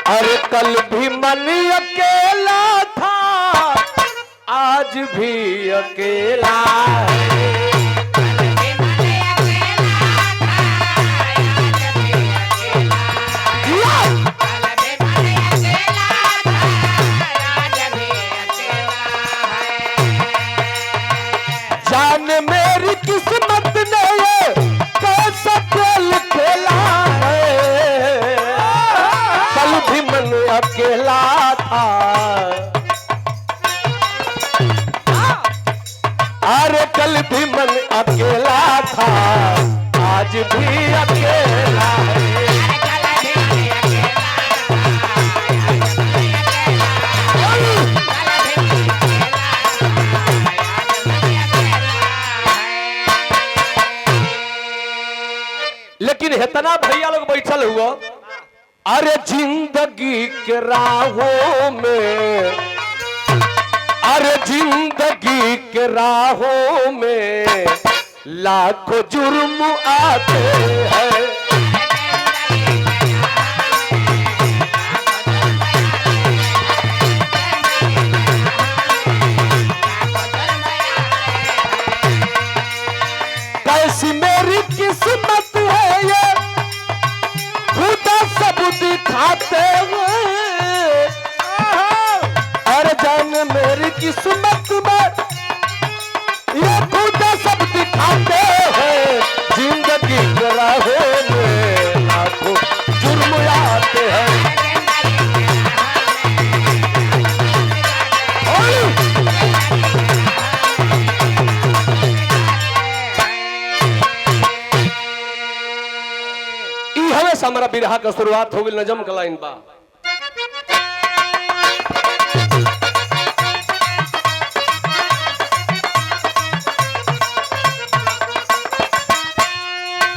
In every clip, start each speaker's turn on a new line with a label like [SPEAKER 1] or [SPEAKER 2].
[SPEAKER 1] अरे कल भी मन अकेला था, आज भी अकेला है। जान मेरी किस्मत ने ये कैसा खेल खेला है। कल भी मन अकेला था, अरे कल भी मन अकेला था, आज भी अकेला है। लेकिन इतना भैया लोग बैठल हुआ, अरे जिंदगी के राहों में, अरे जिंदगी के राहों में लाखों जुर्म आते हैं। कैसी मेरी किस्मत है ये खुदा सब दिखाते हुए। अरे जान मेरी किस्मत में ये खुदा सब दिखाते हैं। जिंदगी के राहों में लाखों जुर्म आते हैं। हमेशा हमारा बिरहा का शुरुआत हो गई नजम का लाइन बा।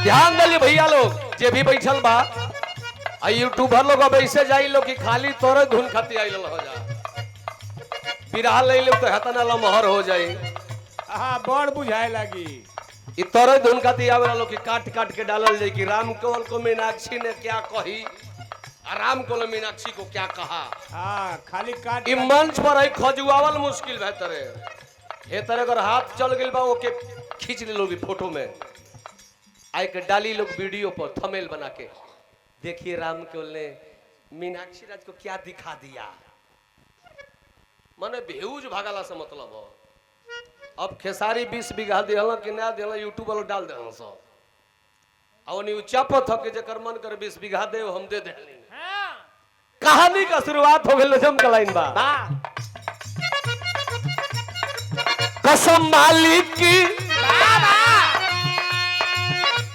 [SPEAKER 1] ध्यान दिलिए भैया लोग जे भी बैठल बा, यूट्यूबर लोग अब ऐसे जाई लो कि खाली तोरे धुन खाती आई हो जा। बिरहा ले लो तो हतना लमहर हो जाए।
[SPEAKER 2] हाँ बड़ बुझाए लगी।
[SPEAKER 1] तोरे धुन खाती आवे लो कि काट काट के डालल जाए कि राम केवल को मीनाक्षी ने क्या कही, राम केवल मीनाक्षी को क्या कहा।
[SPEAKER 2] हाँ खाली काट
[SPEAKER 1] मंच पर है खजुआवल मुश्किल बेहतर है। हे तरह अगर हाथ चल गई बा ओके खींच ले लोगी फोटो में आई के डाली लोग वीडियो पर थंबनेल बना के। देखिए राम केवल ने मीनाक्षी राज को क्या दिखा दिया। माने व्यूज भागला से मतलब हो। अब खेसारी 20 बीघा दिहला कि ना दिहला यूट्यूब वाला डाल दे सब। और नी चापत हो के जकर मन कर 20 बीघा दे हम दे दे। कहानी का शुरुआत हो गई नजम का लाइन बा। कसम मालिक की,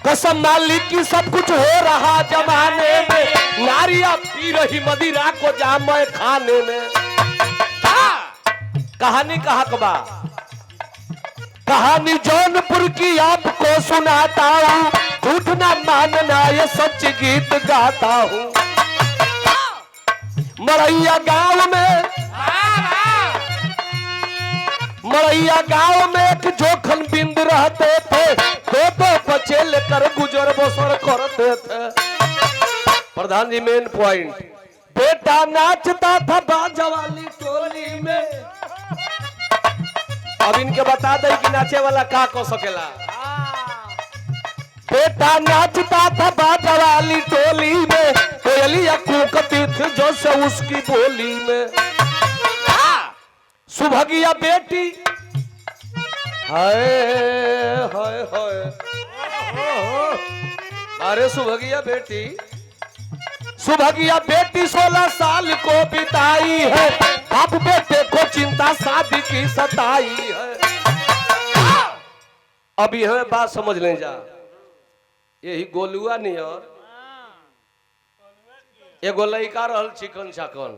[SPEAKER 1] कसम मालिक की सब कुछ हो रहा जमाने में। नारिया पी रही मदिरा को जाम खाने में। कहानी कहा कबा, कहानी जौनपुर की आपको सुनाता हूँ। झूठ ना मानना ये सच गीत गाता हूँ। मरैया गांव में, मरैया गांव में एक जोखन बिंद रहते थे। दो बच्चे लेकर गुजर बसर करते थे। प्रधान जी मेन पॉइंट, बेटा नाचता था बाजा वाली टोली में। अब इनके बता दे कि नाचे वाला का को सकेला। बेटा नाचता था बाजा वाली टोली में। कोयलिया कूकती थी जो से उसकी बोली में। सुभगिया बेटी, हाय हाय हाय, अरे सुभगिया बेटी, सुभगिया बेटी 16 साल को बिताई है। बाप बेटे को चिंता शादी की सताई है। अब यह बात समझ लें जा, यही गोलुआ नियर एगो लड़का रहल चिकन चाकन।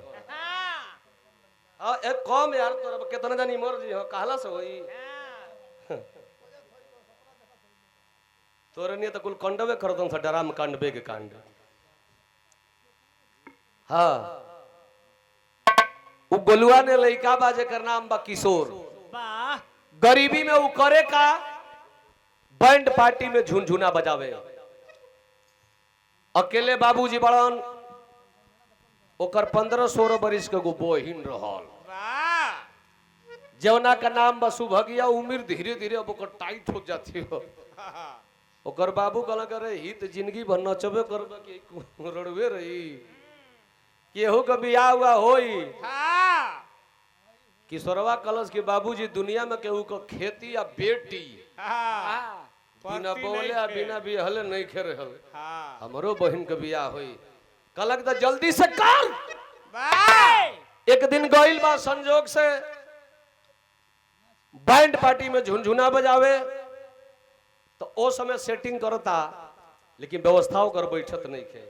[SPEAKER 1] एक कम यार तोरा कितना जानी मर जी हो कहला से होई। तोरे नहीं तो कुल कंडवे करतन सा डराम कांड बेग कांड। हाँ वो गोलुआ ने लड़का बाजे कर नाम बा किशोर। गरीबी में वो करे का बैंड पार्टी में झुनझुना बजावे। अकेले बाबूजी बड़न ओकर 15-16 बरिस के गो बहिन रहल
[SPEAKER 2] वाह
[SPEAKER 1] जवना का नाम बा सुभगिया। उम्र धीरे धीरे अब ओकर टाइट हो जाती हो। ओकर बाबू कहला करे ही तो जिंदगी भर नचबे करबे कि रड़वे रही केहू के बियाह हुआ होई।
[SPEAKER 2] हाँ
[SPEAKER 1] किशोरवा कलश के बाबूजी दुनिया में केहू को खेती या बेटी
[SPEAKER 2] हाँ
[SPEAKER 1] बिना
[SPEAKER 2] पति
[SPEAKER 1] बोले
[SPEAKER 2] नहीं
[SPEAKER 1] आ
[SPEAKER 2] खे।
[SPEAKER 1] बिना बिहले नहीं खे रहल।
[SPEAKER 2] हाँ
[SPEAKER 1] हमरो बहन के बियाह होई कलक तो जल्दी से कर।
[SPEAKER 2] वाह
[SPEAKER 1] एक दिन गइल बा संजोग से बैंड पार्टी में झुनझुना बजावे तो ओ समय सेटिंग करता लेकिन व्यवस्थाओं कर बैठत नहीं खे।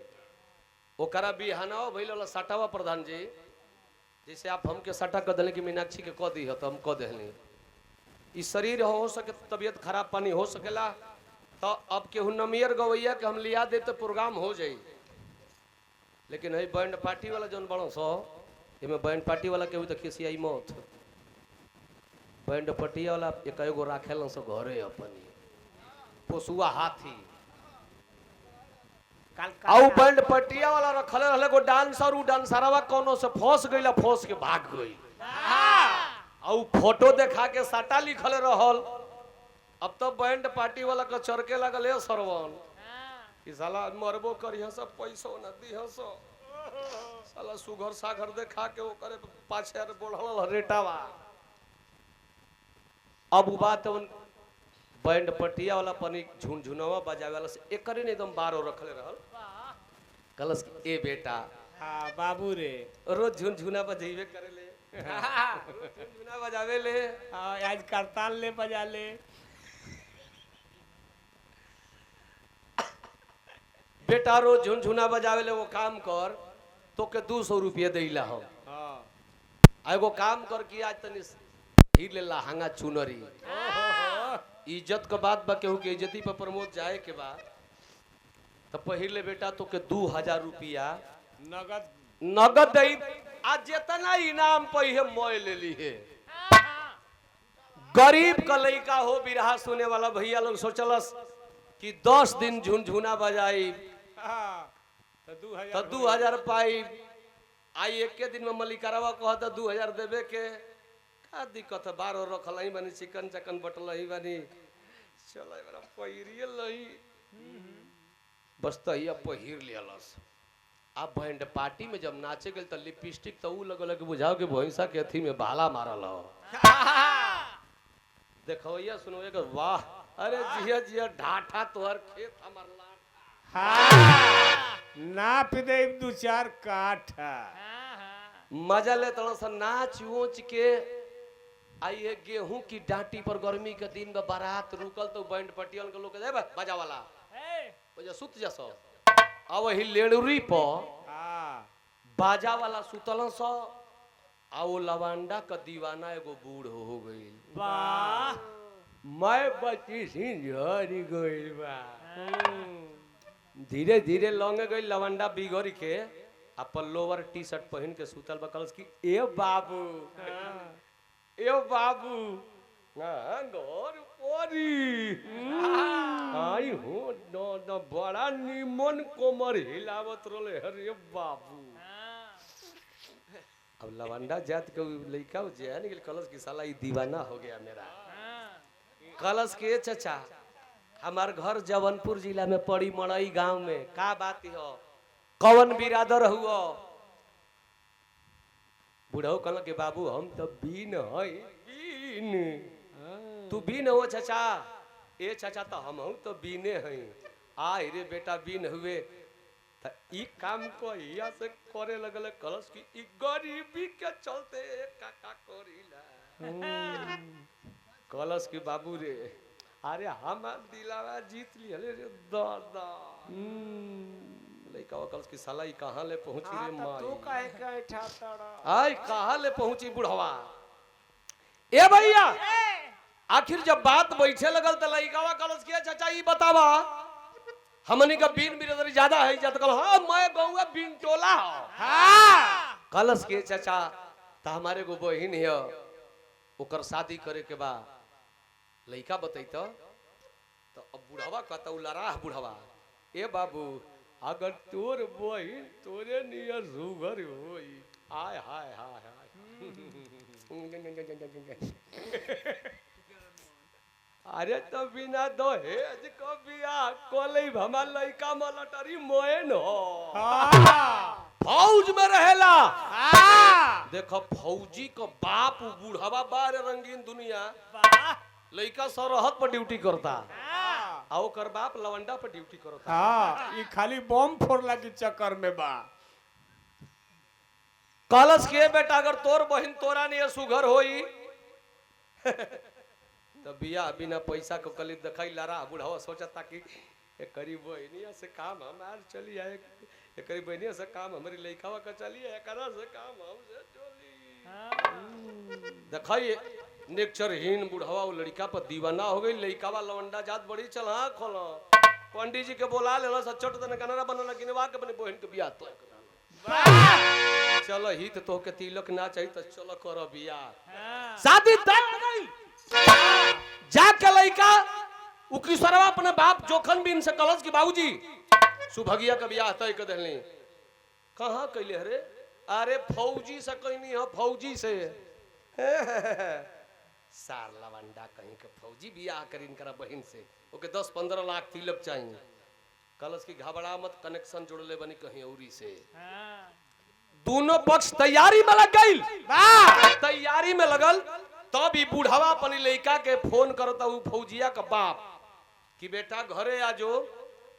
[SPEAKER 1] ओकरा बिहाना भइल वाला सटावा प्रधान जी जैसे आप हमके सटा कह दिले कि मीनाक्षी के कह दी तो हम कह दिले ई शरीर हो सके तबीयत खराब पानी हो सकेला तो अब केहू नमियर गवैया के हम लिया दे तो प्रोग्राम हो जाई। लेकिन है बैंड पार्टी वाला जौन बड़ो सो एमे बैंड पार्टी वाला केहू तो खिसियाई मौत बैंड पटिया वाला एक एगो राखेल सो घरे अपनी पोसुआ हाथी आउ बैंड पटिया वाला रखले रहले गो डांसर उ डांसरवा कोनो से फंस गइला फंस के भाग गई। आउ फोटो देखा के साटा लिखले रहल। अब तो बैंड पार्टी वाला के चरके लगल है सरवन कि साला मरबो करिह सब पैसो न दिह सो साला सुघर सागर देखा के ओकरे पाछे बोढ़ल रेटावा। अब बात बैंड पटिया वाला पनी झुनझुनवा बजावे वाला से एकरे ने एकदम बारो रखले रहल। कलस ए बेटा
[SPEAKER 2] हाँ बाबू रे
[SPEAKER 1] रोज झुनझुना बजेबे करे ले झुनझुना बजावे ले
[SPEAKER 2] हाँ आज करताल ले बजा ले।
[SPEAKER 1] बेटा रोज झुनझुना बजावे ले वो काम कर तो के 200 रुपये देला हम।
[SPEAKER 2] हाँ
[SPEAKER 1] एगो काम कर कि आज तनी ही ले लहंगा चुनरी इज्जत के बात बा केहू के इज्जती पर प्रमोद जाए के बाद तो पहिरले बेटा तो के 2000 रुपया
[SPEAKER 2] नगद
[SPEAKER 1] नगद दई आज जितना इनाम पहिए मोय ले ली है। गरीब का लड़का हो बिरहा सुने वाला भैया लोग सोचलस कि 10 दिन झुनझुना बजाई
[SPEAKER 2] हाँ
[SPEAKER 1] तो 2000 पाई आई एक के दिन में मलिकारवा कहता 2000 देवे के का दिक्कत है 12 रखल ही बनी चिकन चकन बटल ही बनी चल पहिरिए लही बस तो ये पहिर लियलस। अब बैंड पार्टी में जब नाचे गए तो लिपस्टिक तो ऊ लगल कि बुझाओ कि भैंसा के अथी में भाला मारल हो। देखो ये सुनो एक वाह अरे जिया जिया ढाठा तोहर खेत हमर लाठा।
[SPEAKER 2] हाँ नाप दे 2-4 काठा
[SPEAKER 1] मजा ले तड़ो सा नाच ऊंच के आइए गेहूं की डांटी पर गर्मी के दिन में बारात रुकल तो बैंड पटियन के लोग बजा वाला वजह सुत जसो अब वही लेडुरी पर
[SPEAKER 2] हाँ
[SPEAKER 1] बाजा वाला सुतल सो आ वो लवांडा का दीवाना एगो बूढ़ हो गई।
[SPEAKER 2] वाह
[SPEAKER 1] मैं बची सी झरी गई बा धीरे धीरे लौंगे गई लवंडा बिगड़ के अपन लोअर टी शर्ट पहन के सुतल बकल की ए बाबू घर पोरी आई हो न बड़ा निमन कोमर हिलावत रोले अरे बाबू। अब लवंडा जात के लड़का जे निकल कलश की साला ई दीवाना हो गया मेरा। कलश के चचा हमार घर जबलपुर जिला में पड़ी मड़ई गांव में का बात हो कौन बिरादर हुआ बुढ़ऊ कहल के बाबू हम तो बीन है बीन तू बीन हो चचा ए चचा तो हम तो बीने हैं आय रे बेटा बीन हुए तो ई काम को यहाँ से करे लगल कलश की ई गरीबी के चलते काका करीला कलश की बाबू रे अरे हमार दिलावा जीत लिया रे दादा लइका कलश की साला ई कहां ले पहुंची रे माई
[SPEAKER 2] तू काहे काहे ठातड़ा
[SPEAKER 1] आई कहां ले पहुंची बुढ़वा ए भैया आखिर जब बात बैठे लगल त लइकावा कलश के चाचा ई बतावा हमनी का बीन बिरदरी ज्यादा है जत कल हां मैं गौवा बीन टोला
[SPEAKER 2] हाँ
[SPEAKER 1] कलश के चाचा त हमारे को बहिन है ओकर शादी करे के बा लइका बतैत तो अब बुढ़वा कहता लराह बुढ़वा ए बाबू अगर तोर बहिन तोरे नियर सुगर होई आय हाय हाय हाय अरे तो बिना दहेज को बियाह कोले हमार लइका मलटरी मोएन हो फौज में रहेला। देखो फौजी को बाप बूढ़वा बार रंगीन दुनिया लइका सरहद पर ड्यूटी करता आ ओकर बाप लवंडा पर ड्यूटी करता।
[SPEAKER 2] हाँ ये खाली बम फोड़ला के चक्कर में बा।
[SPEAKER 1] कलश के बेटा अगर तोर बहिन तोरा नहीं सुघर होई तो बिया बिना पैसा को कली दिखाई लारा बुढ़ावा सोचता कि एकरी बहनिया से काम हमार चली आए एकरी बहनिया से काम हमारी लइकावा का चली है एकरा से काम हमसे चली दिखाई नेचरहीन बुढ़ावा वो लड़का पर दीवाना हो गई लइकावा लवंडा जात बड़ी चल हाँ खोलो पंडित जी के बोला लेला सचट तने कनारा बनला किनवा के अपने बहन के बियाह तो चलो हित तो के तिलक ना चाहिए तो चलो करो बियाह शादी तय हो गई। जाके लइका उकिसरवा अपने बाप जोखन बिन से कलश की बाबूजी सुभगिया का बियाह तय कर देली। कहां कैले रे? अरे फौजी से कहनी हो फौजी से सार लवंडा कहीं के फौजी बियाह करीन करा बहन से ओके 10-15 लाख तिलक चाहिए। कलश की घबरा मत कनेक्शन जोड़ले बनी कहीं औरी से। दोनों पक्ष तैयारी में लग गई। तैयारी में लगल तब ही बूढ़ावा अपनी लइका के फोन करता हूँ फौजिया का बाप कि बेटा घरे आ जो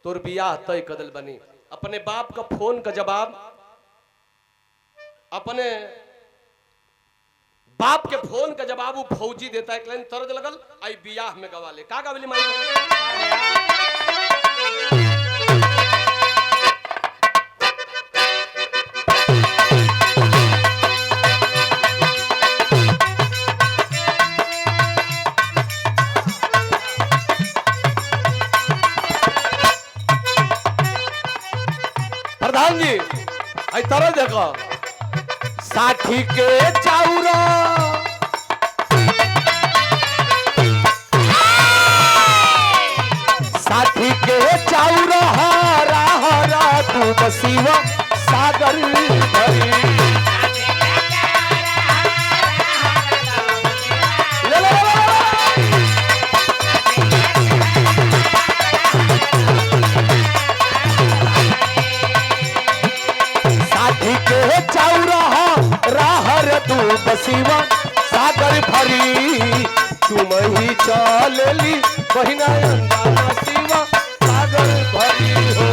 [SPEAKER 1] तोर बियाह तय कदल बनी। अपने बाप का फोन का जवाब अपने बाप के फोन का जवाब वो फौजी देता है। लाइन तरज लगल आई बियाह में गवा ले का गवली माई प्रधान जी आई तरह देखो साठी के चाउरा साठी के चाउरा हरा हरा तू बसीवा सागर भरी ले ले के चाउरा राहर तू बसीवा सागर भरी तुम ही चलेली बहिना अंदाना सीवा सागर भरी हो।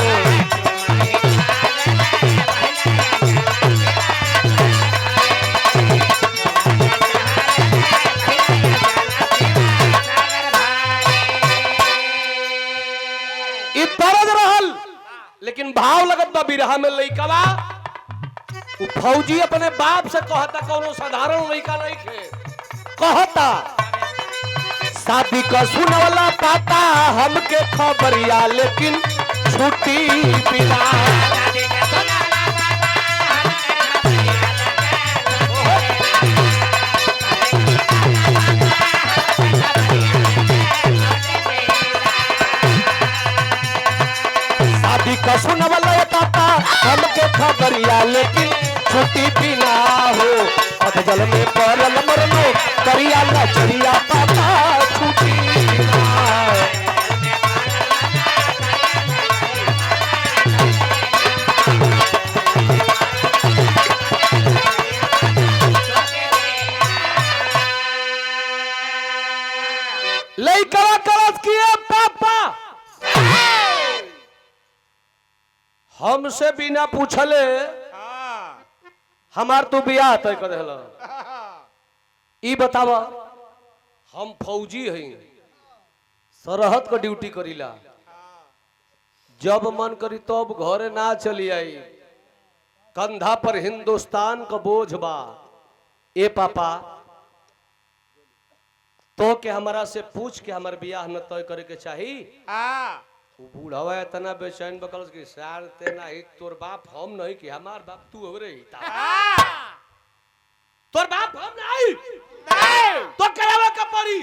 [SPEAKER 1] तरज रहल लेकिन भाव लगत बा बिरहा में लइकावा फौजी अपने बाप से कहता कोनो साधारण लड़का नहीं खे कहता शादी का सुनवला पाता हमके खबरिया लेकिन छुट्टी बिना शादी का सुनवला पाता हमके खबरिया लेकिन छुट्टी भी ना हो अधजल में परल मरनो करिया नचरिया पापा छुट्टी ना लइका कलश किए पापा हमसे बिना पूछले हमार तू बियाह तय कर देला। ई बतावा हम फौजी हई सरहद का ड्यूटी करीला जब मन करी तब घरे ना चली आई कंधा पर हिंदुस्तान का बोझ बा। ए पापा तो के हमारा से पूछ के हमार बियाह न तय करे के चाही। बूढ़वा इतना बेचैन बकल की सार ते नहीं तोर बाप हम नहीं कि हमार बाप तू होरे ही तोर बाप हम नहीं तो करावे का पड़ी।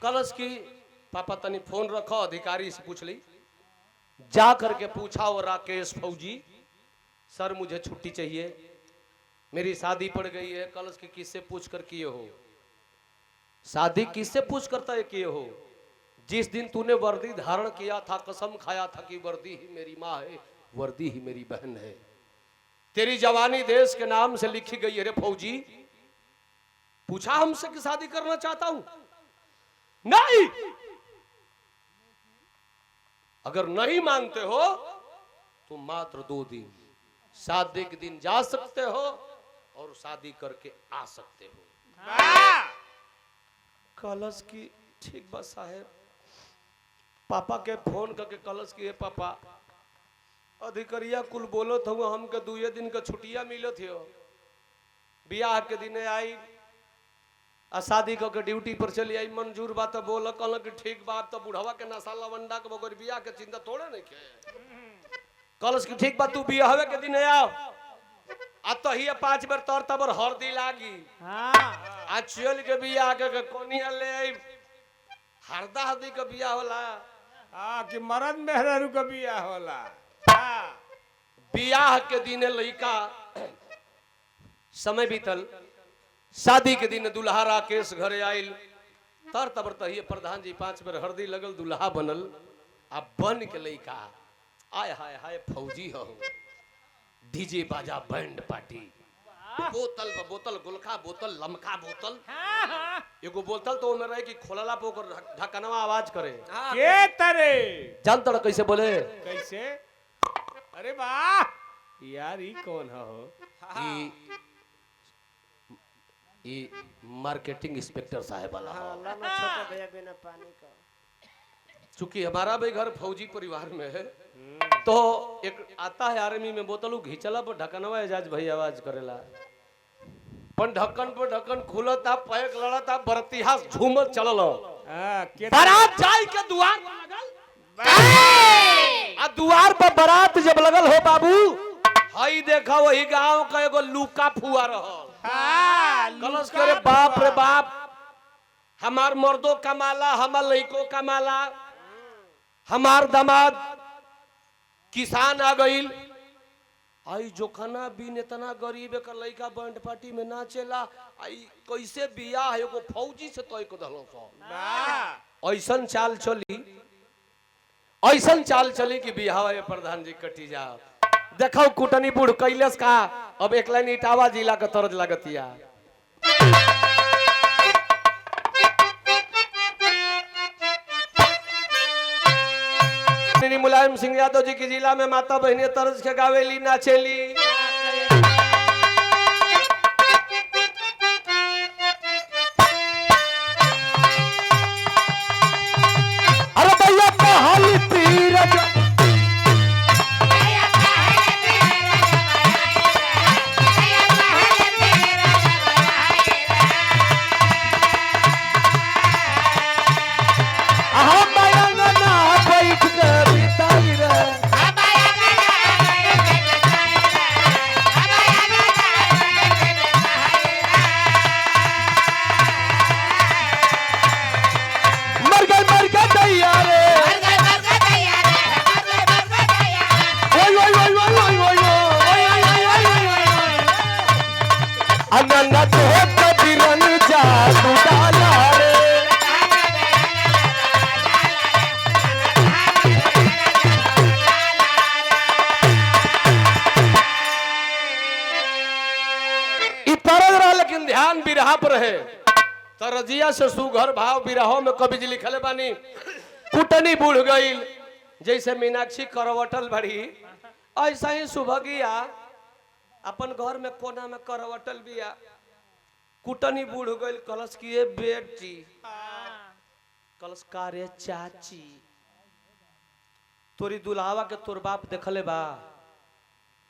[SPEAKER 1] कलश की पापा तनी फोन रखो अधिकारी से पूछ ली जा करके पूछा वो राकेश फौजी, सर मुझे छुट्टी चाहिए, मेरी शादी पड़ गई है। कल उसके किससे पूछ कर किए हो? शादी किससे पूछ करता है किए हो? जिस दिन तूने वर्दी धारण किया था, कसम खाया था कि वर्दी ही मेरी माँ है, वर्दी ही मेरी बहन है। तेरी जवानी देश के नाम से लिखी गई है रे फौजी। पूछा हमसे कि शादी करना चाहता हूं? नहीं। अगर नहीं मानते हो तो मात्र 2 दिन, शादी के दिन जा सकते हो और शादी करके आ सकते हो। कलश की ठीक बस साहेब, पापा के फोन करके कलश की, पापा अधिकरिया कुल बोलो था हमके 2 दिन का छुट्टिया मिलो थे, बियाह के दिन आई आ शादी करके ड्यूटी पर चली आई। मंजूर बात बोल कल कि ठीक बात, तो बुढ़वा के नशा लवंडा के बगैर बियाह के चिंता थोड़े नहीं के। कलश की ठीक बात, तू बियाहवे के दिन आओ आ तो ही 5 बेर तोर तबर हरदी लागी। आ चल के बियाह के कोनिया ले आई, हरदा हरदी के बियाह होला।
[SPEAKER 2] कि मर्द मेहरारू का बियाह होला।
[SPEAKER 1] बियाह के दिन लड़का समय बीतल, शादी के दिन दुल्हा राकेश घरे आयल, तर तबर तहिए प्रधान जी 5 बेर हरदी लगल, दुल्हा बनल। आ बन के लड़का आय हाय हाय फौजी हो, डीजे बाजा बैंड पार्टी, बोतल ब बोतल, गुलखा बोतल, लमका बोतल, एगो बोतल तो ओमे रहे कि खोलला पे ओकर ढक्कनवा आवाज करे।
[SPEAKER 2] के तरे
[SPEAKER 1] जानत रह कैसे बोले?
[SPEAKER 2] कैसे? अरे वाह यार, ई कौन हो?
[SPEAKER 1] ई मार्केटिंग इंस्पेक्टर साहब वाला।
[SPEAKER 3] छोटा भैया बिना पानी का।
[SPEAKER 1] चूंकि हमारा भी घर फौजी परिवार में है, तो एक आता है आर्मी में, बोतल घिंचला पर ढक्कनवा एजाज भाई आवाज करेला, पर ढक्कन पर ढक्कन खुलता, पैक लड़ता, बरतिहा झूमत चलल। बारात जाई के दुआर पर लगल, आ दुआर पर बारात जब लगल हो बाबू, हई देखा वही गांव का एगो लूका फुआ रहल। कलश करे बाप रे बाप, हमार मर्दों कमाला, हमार लड़कों कमाला, हमार दामाद किसान आ गईल। आई जोखना बिन इतना गरीब एक लड़का बैंड पार्टी में नाचेला, आई कैसे बियाह एगो फौजी से तय कर दलो। ऐसन चाल चली, ऐसन चाल चली कि बियाह प्रधान जी कटी जाओ। देखो कुटनी बूढ़ कैलेस का, अब एक लाइन इटावा जिला का तर्ज लगतिया। मुलायम सिंह यादव जी के जिला में माता बहनी तर्ज के गावेली नाचेली। अरे भैया कहाली पीर बिरहा पर है। तरजिया से सुघर भाव बिरहों में कवि जी लिखले बानी। कुटनी बूढ़ गई जैसे मीनाक्षी करवटल बड़ी, ऐसा ही सुभगिया अपन घर में कोना में करवटल बिया। कुटनी बूढ़ गई, कलश किए बेटी, कलश का रे चाची, तोरी दुल्हावा के तोर बाप देखले बा?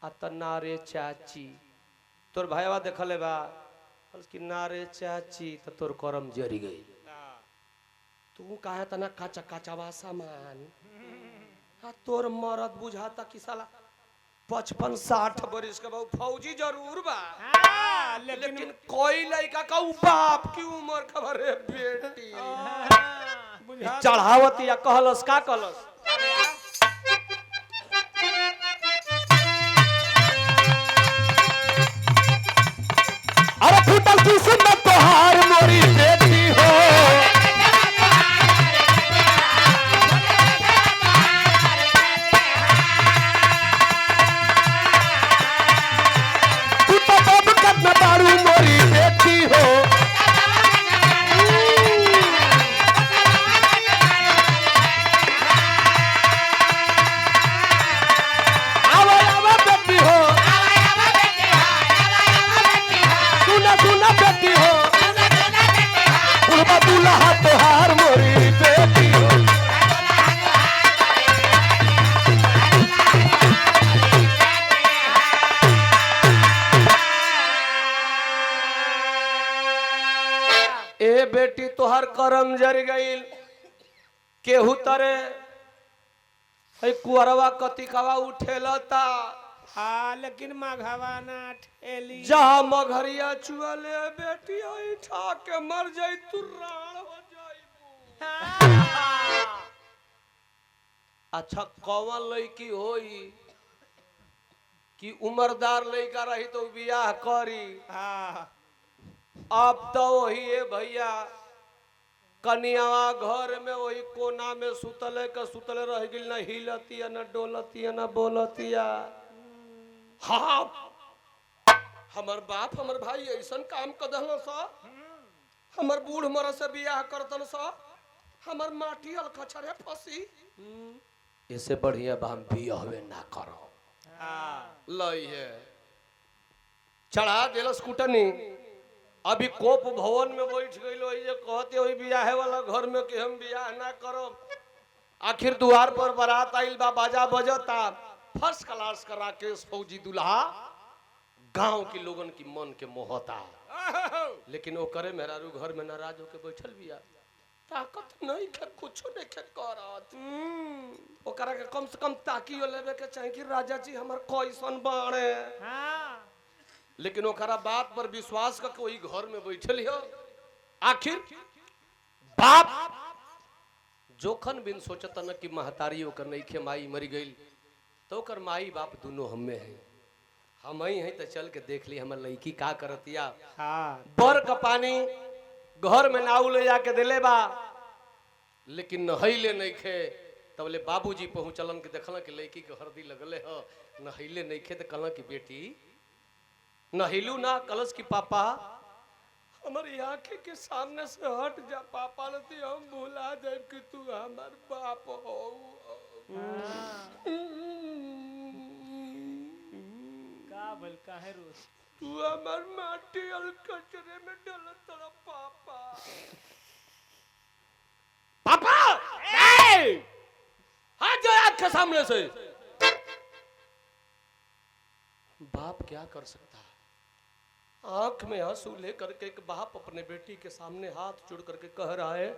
[SPEAKER 1] अतना रे चाची, तोर भाईवा देखले बा? कि नारे चाची, तो तोर करम जरी गई। तू कहे तना काचा काचावा सामान, तोर मरद बुझाता कि साला 55-60 बरिस के बाबू फौजी जरूर बा, लेकिन कोई लड़का का बाप की उम्र खबर है बेटी। चढ़ावत या कहलस का कहलस? बेटी तोहर करम जर गईल केहू तरे है कुअरवा कतिकवा उठेलता
[SPEAKER 2] हाँ लेकिन मघवा ना ठेली
[SPEAKER 1] जहाँ मघरिया चुअले बेटी उठा के मर जाई तू राण हो जाई। अच्छा कौन लड़की होई कि उम्रदार लड़का रही तो बियाह करी।
[SPEAKER 2] हाँ
[SPEAKER 1] अब तो वही है भैया कनियावा घर में वही कोना में सुतले के सुतले रह गई, न हिलतिया न डोलतिया न बोलतिया। हाँ हमर बाप हमर भाई ऐसन काम कदल सा हमर बूढ़ मर से बियाह करतन सा हमर माटी अलखछरे फसी। इससे बढ़िया हम बियाहवे ना करो।
[SPEAKER 2] हाँ
[SPEAKER 1] लई है चढ़ा दिलस कुटनी अभी कोप भवन में बैठ गई जे कहते हो बियाहे वाला घर में कि हम बियाह ना करो। आखिर द्वार पर बारात आइल बा बाजा बजता फर्स्ट क्लास का राकेश फौजी दुल्हा गांव के लोगन की मन के मोहता। लेकिन वो करे मेहरारू घर में नाराज होके बैठल बिया ताकत नहीं के कुछ नहीं के करत। ओकरा के कम से कम ताकियो लेवे के चाहे कि राजा जी हमर कैसन बाणे।
[SPEAKER 2] हाँ
[SPEAKER 1] लेकिन ओकरा बात पर विश्वास करके वही घर में बैठल हो। आखिर बाप जोखन बिन सोचता न कि महतारी ओकर नइखे माई मरी गई तो ओकर माई बाप दोनों हमें हैं हम ही हैं तो चल के देख ली हमर लड़की का करतिया।
[SPEAKER 2] हाँ
[SPEAKER 1] बर का पानी घर में नाउ ले जाके दिले बा लेकिन नहैले नइखे तबले बाबूजी पहुंचलन के देखलन कि लड़की के हरदी लगले ह नहैले नइखे तो कहलन कि बेटी नहिलू ना कलश की पापा हमारी आंखें के सामने से हट जा पापा लती हम भूला जाए कि तू हमार बाप हो।
[SPEAKER 2] का बोल काहे रोज
[SPEAKER 1] तू हमार माटी और कचरे में डाल तेरा पापा पापा हट जा आंख के सामने से। बाप क्या कर सकता है आंख में आंसू लेकर के एक बाप अपने बेटी के सामने हाथ जोड़ करके कह रहा है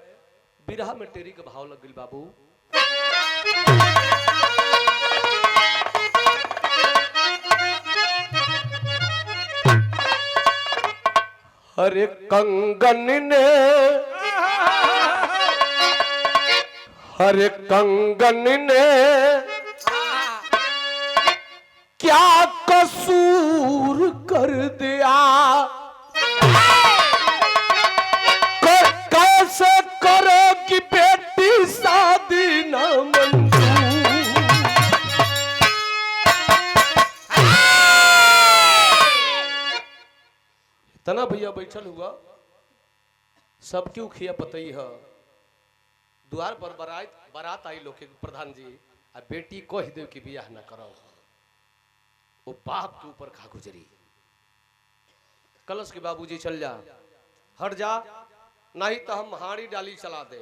[SPEAKER 1] बिरहा में टेरी का भाव लग गई बाबू। हरे कंगन ने हरे कंगन ने क्या कसूर कर दिया कैसे करो कि बेटी शादी न मंजूर। इतना भैया बैठल हुआ सबके उखिया पतई है द्वार पर बारात आई लोग प्रधान जी आ बेटी कह दे कि बियाह न करो। वो बाप के ऊपर खा गुजरी कलश के बाबूजी चल जा हट जा नहीं तो हम हाड़ी डाली चला दे।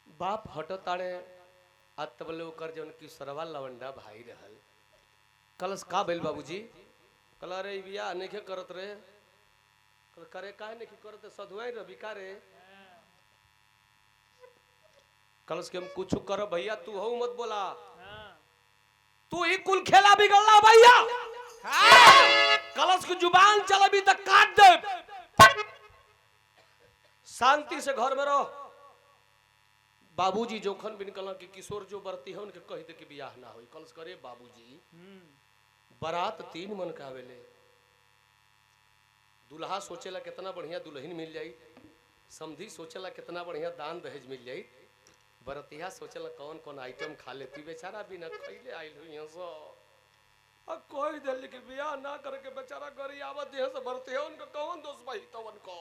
[SPEAKER 1] बाप हटो ताड़े अतबले ओकर जौन की सरवा लवंडा भाई रहल कलश का भेल बाबूजी कल रे बियाह नहीं करत रे करे काहे नहीं करत सधुआई रवि का रे कलश के हम कुछ कर भैया तू हो मत बोला तू ही कुल खेला बिगड़ला भैया। कलश की जुबान चलबी तो काट दे शांति से घर में रहो। बाबूजी जोखन बिन कला कि किशोर जो बरती है उनके कह दे कि बियाह ना होई। कलश करे बाबूजी बारात 3 मन का आवेले दुल्हा सोचेला कितना बढ़िया दुल्हन मिल जाई समधी सोचेला कितना बढ़िया दान दहेज मिल जाई बरतिया सोचेला कौन कौन आइटम खा लेती बेचारा बिना खैले आइल हुई सो अब कोई दिल के बियाह ना करके बेचारा गरी आवत देह से बरतिया उनका कौन दोस्त भाई तवन को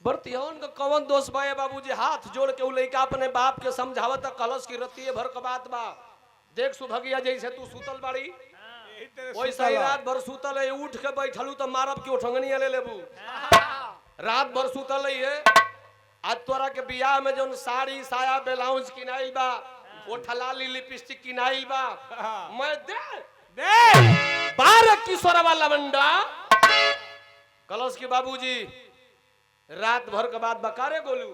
[SPEAKER 1] बरतिया उनका कौन दोस्त भाई बाबूजी हाथ जोड़ के उ लइका अपने बाप के समझावत कलश की रतिये भर का बात बा देख सुभगिया जैसे तू सुतल बाड़ी वही सही रात भर सुतल है उठ के बैठलू तो मारब के उठंगनी ले लेबू रात भर सुतल है। आज तोरा के बियाह में जो साड़ी साया ब्लाउज किनाइल बा वो ठलाली लिपस्टिक किनाइल बा मैं दे बारह किशोरवा लवंडा कलश के बाबूजी रात भर के बाद बकारे गोलू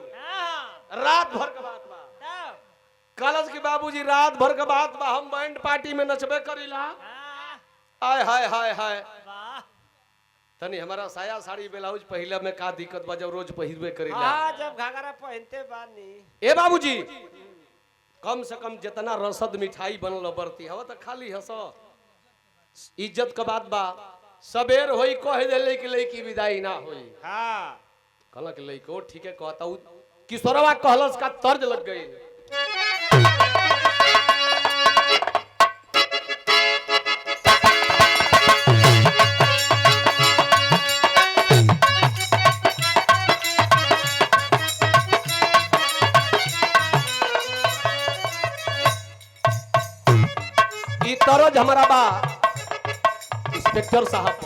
[SPEAKER 1] रात भर के बाद बा कलश के बाबूजी रात भर के बाद बा हम बैंड पार्टी में नचबे करीला आय हाय हाय हाय तनी हमारा साया साड़ी ब्लाउज पहिला में का दिक्कत बा जब रोज पहिरबे करीला
[SPEAKER 3] हां जब घाघरा पहनते बानी
[SPEAKER 1] ए बाबूजी कम से कम जितना रसद मिठाई बनल बरती हवा त खाली हस इज्जत के बात बा सबेर होई कह देले कि लड़की विदाई ना होई
[SPEAKER 2] हां
[SPEAKER 1] कहला कि लड़को ठीके कहता हूं किशोरवा कहलस का तर्ज लग गई ई तरज हमारा बा इंस्पेक्टर साहब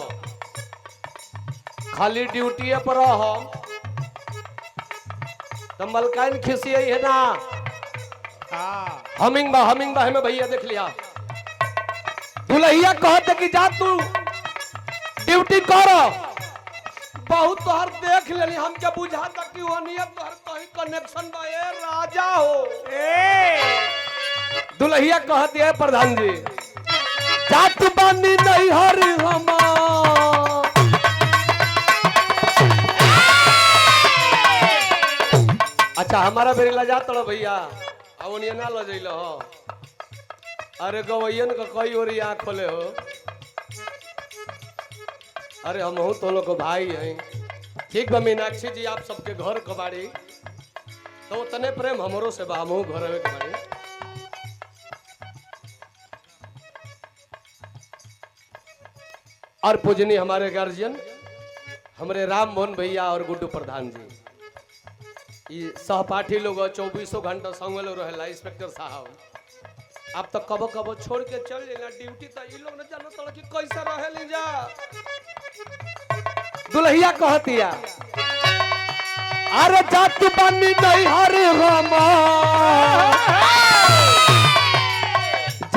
[SPEAKER 1] खाली ड्यूटी पर हम तो मलकाइन खिसिए है ना हमिंग बा हमें भैया देख लिया दुल्हिया कहते कि जा तू ड्यूटी कर बहुत तोहर देख लेनी हमके बुझा तक कि वो नियत तोहर कहीं कनेक्शन बा ए राजा हो दुल्हिया कहती है प्रधान जी जात बानी नहीं हर हमा अच्छा हमारा बेरी लजा तड़ो भैया अब उन्हें ना लजैल हो अरे गवैयन का कई ओरी आँख खोले हो अरे हम हूँ तो लोग को भाई हैं ठीक बा मीनाक्षी जी आप सबके घर कबाड़ी तो तने प्रेम हमरो से बा हमहू घर में कबाड़ी और पूजनी हमारे गार्जियन हमारे राम मोहन भैया और गुड्डू प्रधान जी ये सहपाठी लोग 24 घंटा संग लोग रहेला इंस्पेक्टर साहब आप तो कबो कबो छोड़ के चल जाइला ड्यूटी तो ये लोग न जानत तड़ कि कैसे रहेली जा दुल्हिया कहतिया अरे जात बानी नहीं हरे रामा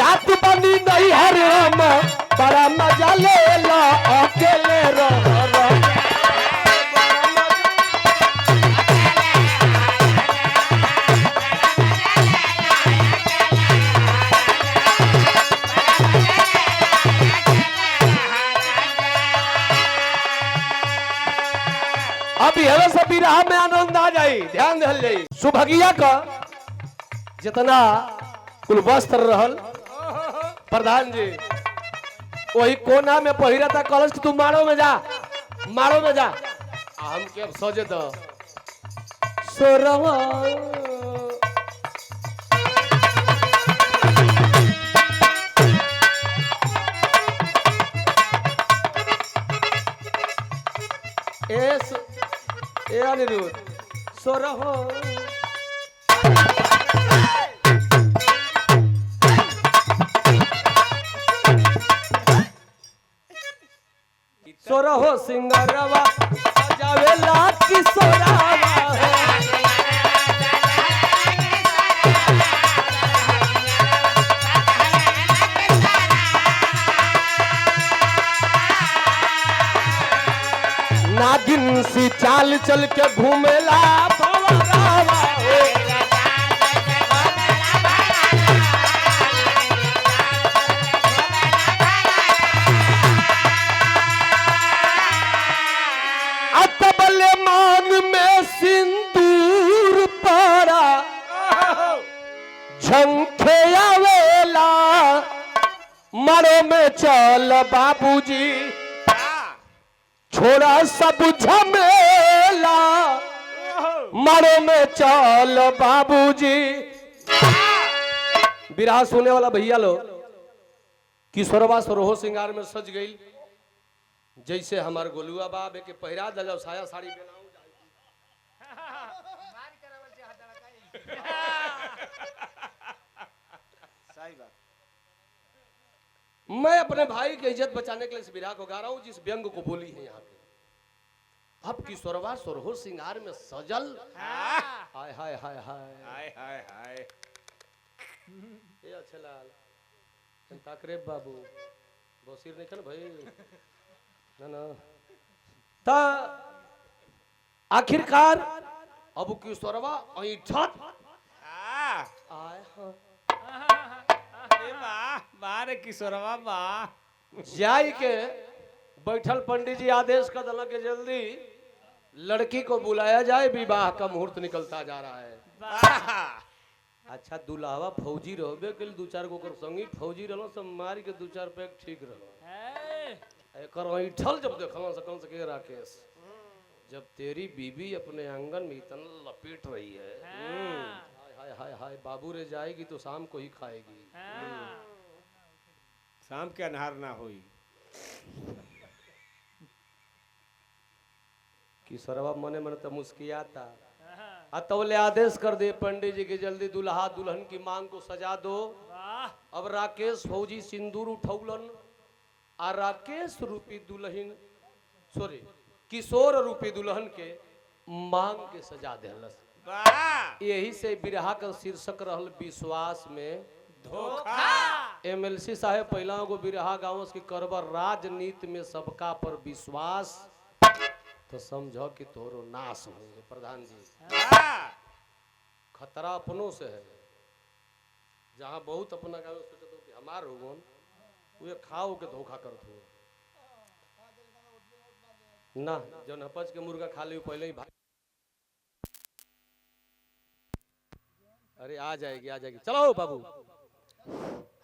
[SPEAKER 1] जात बानी नहीं हरे रामा बड़ा मजा लेला अकेले रह अभी हवे से बिरहा में आनंद आ जाई ध्यान दहल जाई सुभगिया का जितना कुल वस्त्र रहल प्रधान जी वही कोना में पहिरा था कलश तू मारो में जा हम के सजे तो सोरवा ए अनिरुद्ध सोरहो सोरहो सिंगरवा सजावेला किशोरवा नागिन सी चाल चल के घूमेला भवरावा अतबले मान में सिंदूर पड़ा झंखे आवेला मरो में चल बाबूजी छोड़ा सब झमेला मरो में चल बाबूजी बिरहा सुने वाला भैया लो किशोरवा सरोहो सिंगार में सज गई जैसे हमार गोलुआ बाबे के पहिरा दल साया साड़ी बनाऊ
[SPEAKER 3] सही बात
[SPEAKER 1] मैं अपने भाई की इज्जत बचाने के लिए इस बिरहा को गा रहा हूं जिस व्यंग को बोली है यहाँ पे अब किशोरवा सरोहो सिंगार में सजल हाय हाय हाय हाय
[SPEAKER 2] हाय हाय हाय
[SPEAKER 1] ये अच्छे लाल ताकरे बाबू बसीर नहीं भाई ना ना ता आखिरकार अब किशोरवा ऐठत
[SPEAKER 2] आ
[SPEAKER 1] आय हाँ
[SPEAKER 2] ए वाह वाह रे किशोरवा वाह
[SPEAKER 1] जाई के बैठल पंडित जी आदेश कर दिला कि जल्दी लड़की को बुलाया जाए, विवाह का मुहूर्त निकलता जा रहा है।
[SPEAKER 2] वाह
[SPEAKER 1] अच्छा दुल्हावा फौजी रहबे के दू चार गो कर संगी फौजी रहलो सब मार के दू चार पैक ठीक रहो। एकर ऐठल जब देखलो सकल सके राकेश, जब तेरी बीवी अपने आंगन में इतना लपेट रही है, हाय हाय हाय हाय बाबू रे जाएगी तो शाम को ही खाएगी।
[SPEAKER 2] शाम के अनहार ना हुई
[SPEAKER 1] कि सरवा मने मने तो मुस्कियाता अतौले आदेश कर दे पंडित जी के जल्दी दुल्हा दुल्हन की मांग को सजा दो। अब राकेश फौजी सिंदूर उठौलन आ राकेश रूपी दुल्हन सॉरी किशोर रूपी दुल्हन के मांग के सजा देलस।
[SPEAKER 2] वाह
[SPEAKER 1] यही से बिरहा का शीर्षक रहल विश्वास में
[SPEAKER 2] धोखा।
[SPEAKER 1] एमएलसी साहब पहला गो बिरहा गाँव की करबर राजनीति में सबका पर विश्वास तो समझो कि तोरो नाश होंगे। प्रधान जी
[SPEAKER 2] वाह
[SPEAKER 1] खतरा अपनों से है, जहाँ बहुत अपना गाँव सोचते हो कि हमार होगन वे खाओ के धोखा करत हो ना, जो नपच के मुर्गा खा ले पहले ही भाग। अरे आ जाएगी चलो बाबू।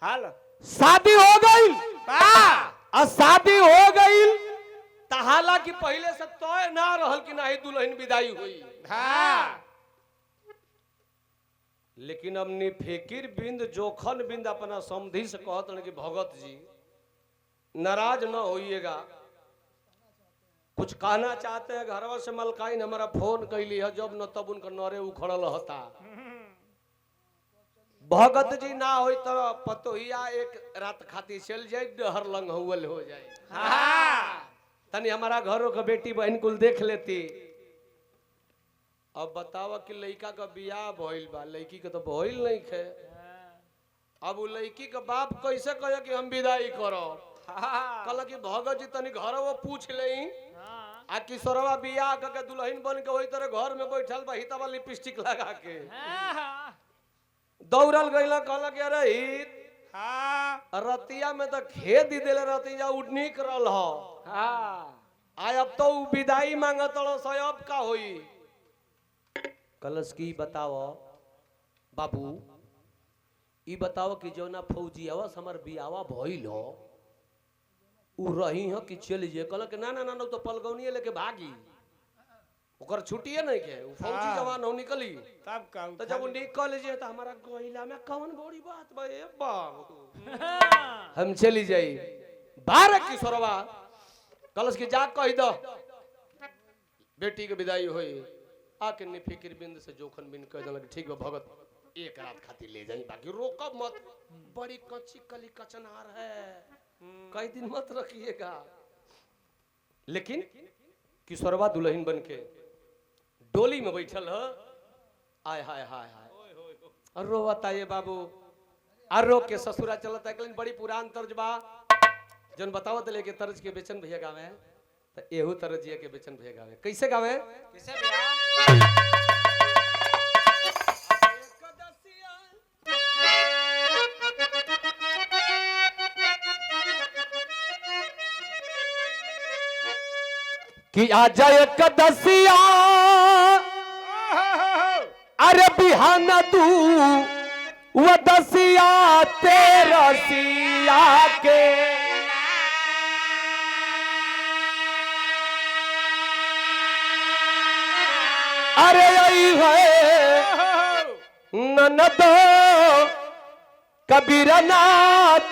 [SPEAKER 2] हाल
[SPEAKER 1] शादी हो गई
[SPEAKER 2] वाह
[SPEAKER 1] और शादी हो गई हालांकि पहले से तय ना रहल कि ना ही दुल्हन विदाई हुई।
[SPEAKER 2] हाँ
[SPEAKER 1] लेकिन अब निफिकिर बिंद जोखन बिंद अपना समधी से कहत कि भगत जी नाराज न होइएगा, कुछ कहना चाहते हैं। घरवा से मलकाइन हमारा फोन कैली है, जब न तब उनका नरे उखड़ल होता। भगत जी ना हो तो पतोहिया एक रात खाती चल जाए, डहर लंग हुल हो जाए।
[SPEAKER 2] हाँ
[SPEAKER 1] तनी हमारा घरों का बेटी बहन कुल देख लेती। अब बतावा कि लड़का का बियाह भइल बा, लड़की के तो भइल नहीं खे। अब वो लड़की का बाप कैसे कहे कि हम विदाई करो, कहला कि भगत जी तनी घर वो पूछ ले आ किशोरवा बियाह करके दुल्हन बन के वही तरह घर में बैठल बा हितवा लिपस्टिक लगा के दौड़ल गईला। कहला कि अरे हित रतिया में तो खेत दी दिले रतिया उठनीक रहल हो। आय अब तो विदाई मांगत अब का होई। कलश की बताओ बाबू, ई बताओ कि जो ना फौजी आवस हमार बियावा भइल हो उ रही हो कि चल जे। कहल कि ना ना ना तो पलगौनी लेके भागी, ओकर छुट्टिए नहीं के। उ फौजी जवान हो निकली
[SPEAKER 2] तब का
[SPEAKER 1] तो जब निकल जे तो हमारा गोइला में कौन बड़ी बात बा ए बाबू हम चली जाई। 12 किशोरवा कलश की जा कह दो बेटी के विदाई होई। आके निफिकिर बिंद से जोखन बिन कह दिल ठीक बा भगत एक रात खातिर ले जाई, बाकी रोकब मत, बड़ी कच्ची कली कचनार है, कई दिन मत रखिएगा। लेकिन किशोरवा दुल्हन बन के डोली में बैठल है। आय हाय हाय हाय रो बताइए बाबू रो के ससुरा चलता है। बड़ी पुरान तर्ज बा जन बतावत लेके तर्ज के बेचन भैया गावे तो एहू तर्जिया के बेचन भैया गावे। कैसे गावे?
[SPEAKER 2] किसे भैया
[SPEAKER 1] कि आ जाए कदसिया अरे बिहाना तू वो दसिया तेरा सिया के अरे आई है ननदो कबीरना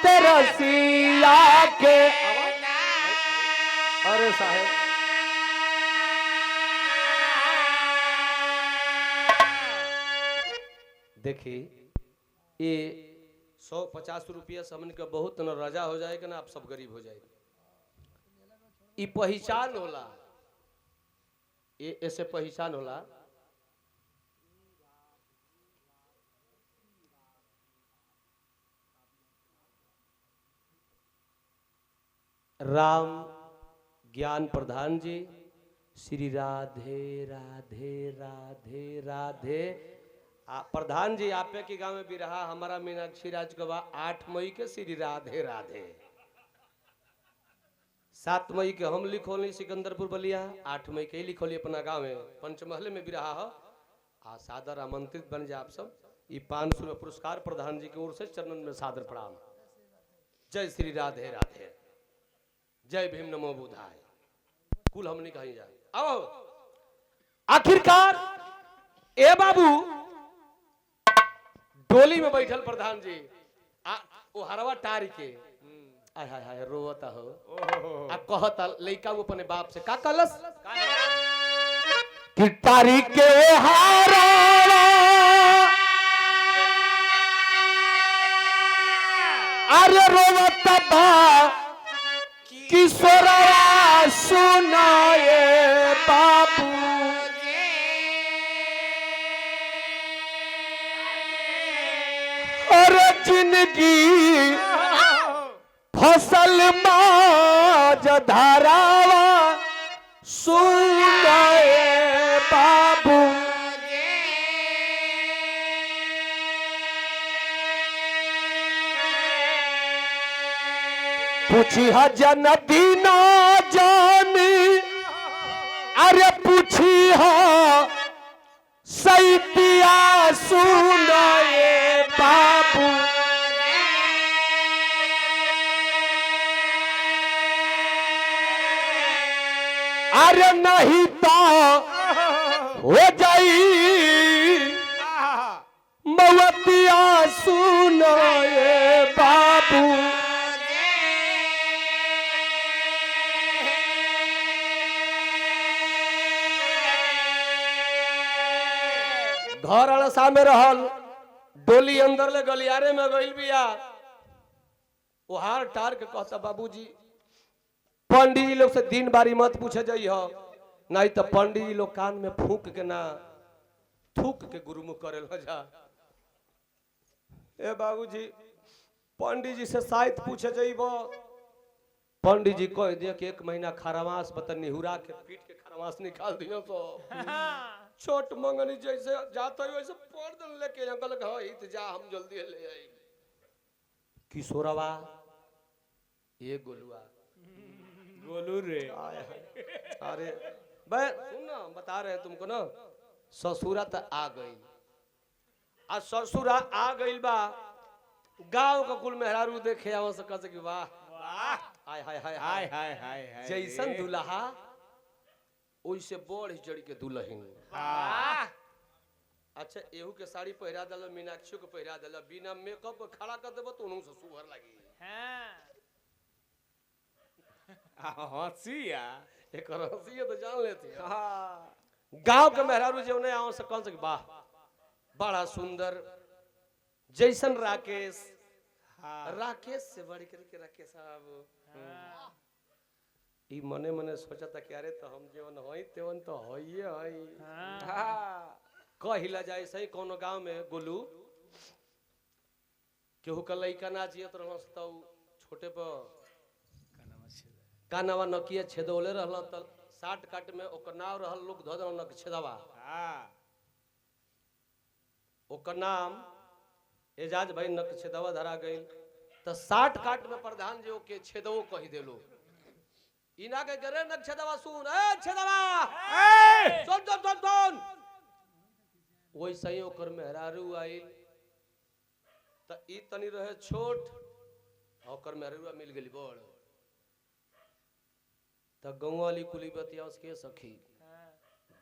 [SPEAKER 1] तेरा सिया के। अरे साहब देखिए ये 150 रुपया समझ के बहुत न रजा हो जाएगा ना, आप सब गरीब हो जाएगा। ये पहचान होला, ये ऐसे पहचान होला। राम ज्ञान प्रधान जी, श्री राधे राधे राधे राधे। प्रधान जी आपे के गांव में भी रहा हमारा मीनाक्षी राज गवा 8 मई के श्री राधे राधे। 7 मई के हम लिखोली सिकंदरपुर बलिया, 8 मई के ही लिखोली अपना गांव में पंचमहल में भी रहा हो। आ सादर आमंत्रित बन जाए आप सब। ये 500 रुपये पुरस्कार प्रधान जी की ओर से चरणन में सादर प्रणाम। जय श्री राधे राधे, जय भीम नमो बुधाय। कुल हमने कहीं जाए आओ। आखिरकार ए बाबू डोली में बैठल प्रधान जी ओ हरवा टार के आय हाय हाय रोवता हो। आ कहता लइका वो अपने बाप से का कलस कि तारी के हारा अरे रोवता बा किशोरवा सुनाए बाबू। अरे जिंदगी फसल माज धारावा सुनाए बाबू। पूछी हजन दीना जानी अरे पूछी हो सैतिया सुनाए बाबू। अरे नहीं तो हो जाई मवतिया सुनाए बाबू। घर अलसा में रहल डोली अंदर ले गलियारे में गइल बिया। ओहार टार के कहता बाबूजी पंडित जी लोग से दिन बारी मत पूछे जाइए, नहीं तो पंडित जी लोग कान में फूक के ना थूक के गुरुमुख करे ल जा। ए बाबूजी पंडित जी से शायद पूछे जाइब। पंडित जी कह दिया कि 1 महीना खरमास बतन निहुरा के पीट के खरमास निकाल दियो तो छोट मंगनी जैसे जाता है वैसे पढ़ दन लेके अंकल तो जा हम जल्दी ले आई। किशोरवा ये गोलुआ
[SPEAKER 2] गोलू रे
[SPEAKER 1] अरे बे सुन ना बता रहे हैं तुमको ना ससुरा तो आ गई। आज ससुरा आ गई बा गांव का कुल मेहरारू देखे आवो से कह कि वाह हाय हाय हाय
[SPEAKER 2] हाय हाय हाय हाय
[SPEAKER 1] जैसन दुल्हा ओइसे बढ़ चढ़ के दुल्हन। अच्छा एहू के साड़ी पहिरा दल मीनाक्षी के पहिरा दल बिना मेकअप के खड़ा कर देबो तो उन्हों से सुघर लगी।
[SPEAKER 2] हंसिया
[SPEAKER 1] एक हंसिया तो जान लेते हैं। गांव के मेहरारू जो ने आओ से कौन से वाह बड़ा सुंदर जैसन राकेश। राकेश से बढ़ करके राकेश साहब ई मने मने सोचता कि अरे तो हम जीवन होई तेवन तो होइए होई। कहिला जाए सही कोनो गांव में गोलू केहू का लइका ना जियत रहल त छोटे पर कानवा नकिया छेदौले रहल त 60 काट में ओकर नाम रहल लोग ध दन नक छेदवा। ओकर नाम एजाज भाई नक छेदवा धरा गइल त 60 काट में प्रधान जी के छेदवो कहि देलो। इना के गरे नक छेदवा सुन ए छेदवा ए सुन सुन सुन सुन वही सही ओकर मेहरारू आइल त ई तनी रहे छोट ओकर मेहरारू मिल गेली बड़ त गांव वाली कुली बतिया उसके सखी